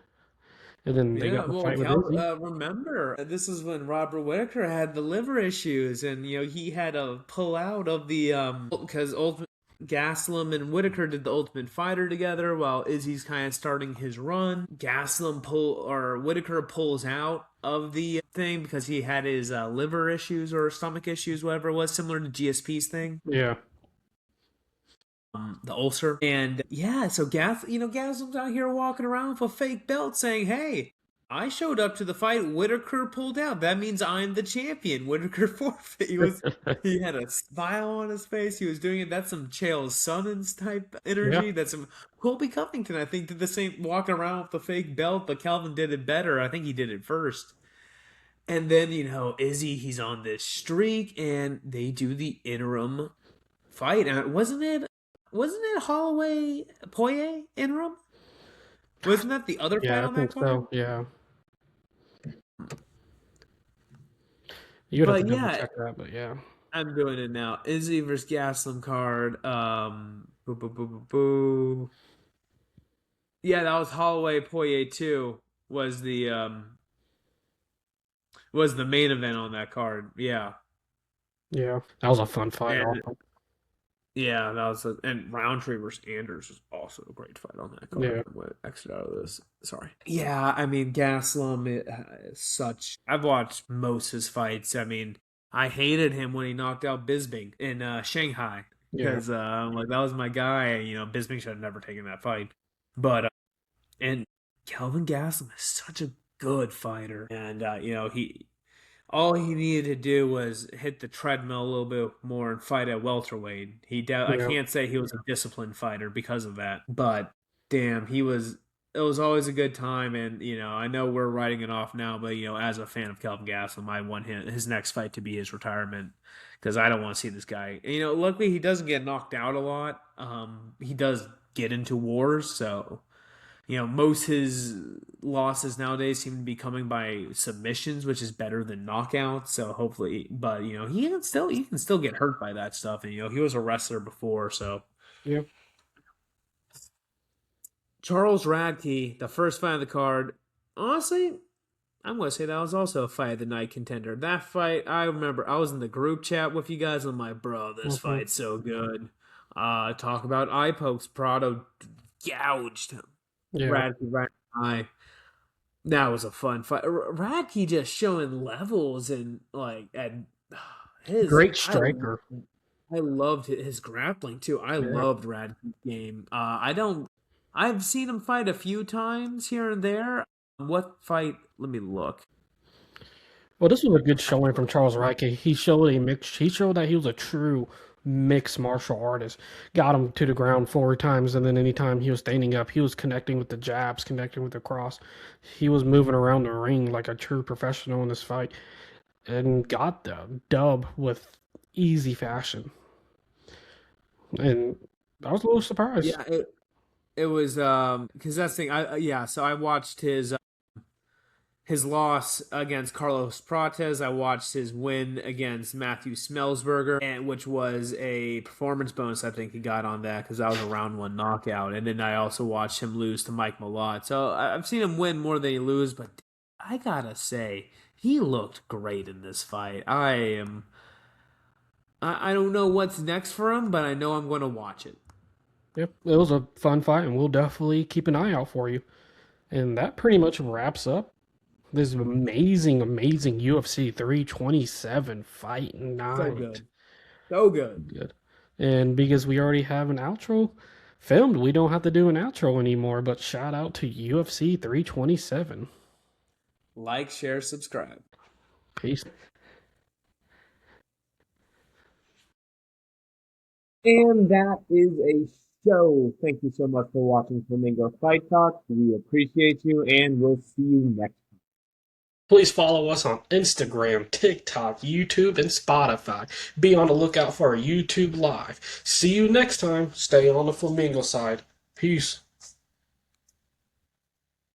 and then they got Yeah, in a well, fight with Cal, Izzy. remember this is when Robert Whitaker had the liver issues, and he had to pull out of the because Ultimate Gaslam and Whitaker did the Ultimate Fighter together, while Izzy's kind of starting his run. Gaslam pull or Whitaker pulls out of the thing because he had his liver issues or stomach issues, whatever it was, similar to GSP's thing. Yeah, The ulcer. And yeah, so Gaslam's out here walking around with a fake belt saying, "Hey, I showed up to the fight. Whitaker pulled out. That means I'm the champion." Whitaker forfeit. He had a smile on his face. He was doing it. That's some Chael Sonnen's type yeah, energy. That's some Colby Covington, I think, did the same walking around with the fake belt, but Calvin did it better. I think he did it first. And then, Izzy, he's on this streak, and they do the interim fight. And wasn't it Holloway Poirier interim? Wasn't that the other fight yeah. I on that think card? so. Yeah, you'd have to But double yeah, check that, but yeah, I'm doing it now. Izzy versus Gaslam card. Boo, boo, boo, boo, boo. Yeah, that was Holloway Poirier 2 was the main event on that card. Yeah. yeah. That was a fun fight. And Also, yeah, and Roundtree versus Anders was also a great fight on that card. yeah, I'm gonna exit out of this. Sorry. Yeah, I mean Gaslam is such. I've watched most of his fights. I mean, I hated him when he knocked out Bisping in Shanghai yeah, because I'm like that was my guy. Bisping should have never taken that fight. But and Kelvin Gaslam is such a good fighter, and he all he needed to do was hit the treadmill a little bit more and fight at welterweight. I yeah, can't say he was a disciplined fighter because of that, but damn, he was. It was always a good time, and I know we're writing it off now, but as a fan of Kelvin Gastelum, I want his next fight to be his retirement because I don't want to see this guy. Luckily he doesn't get knocked out a lot. He does get into wars, so most his losses nowadays seem to be coming by submissions, which is better than knockouts. So hopefully, but he can still get hurt by that stuff, and he was a wrestler before. So yeah. Charles Radke, the first fight of the card, honestly, I'm gonna say that was also a fight of the night contender. That fight, I remember I was in the group chat with you guys. I'm like, bro, this Mhm. fight's so good. Talk about eye pokes. Prado gouged Yeah, Radke right in the eye. That was a fun fight. Radke just showing levels and like and his great striker. I loved his grappling too. I Yeah. loved Radke's game. I've seen him fight a few times here and there. What fight? Let me look. Well, this was a good showing from Charles Reike. He showed a mix. He showed that he was a true mixed martial artist. Got him to the ground 4 times, and then anytime he was standing up, he was connecting with the jabs, connecting with the cross. He was moving around the ring like a true professional in this fight, and got the dub with easy fashion. And I was a little surprised. Yeah, it was because that's the thing. Yeah, so I watched his loss against Carlos Prates. I watched his win against Matthew Smelsberger, and which was a performance bonus I think he got on that because that was a round one knockout. And then I also watched him lose to Mike Malott. So I've seen him win more than he lose, but I gotta say he looked great in this fight. I don't know what's next for him, but I know I'm going to watch it. Yep, it was a fun fight, and we'll definitely keep an eye out for you. And that pretty much wraps up this amazing, amazing UFC 327 fight So night. good, so good. Good. And because we already have an outro filmed, we don't have to do an outro anymore. But shout out to UFC 327. Like, share, subscribe. Peace. And that is a show. Thank you so much for watching Flamingo Fight Talk. We appreciate you, and we'll see you next. Please follow us on Instagram, TikTok, YouTube, and Spotify. Be on the lookout for our YouTube Live. See you next time. Stay on the Flamingo side. Peace.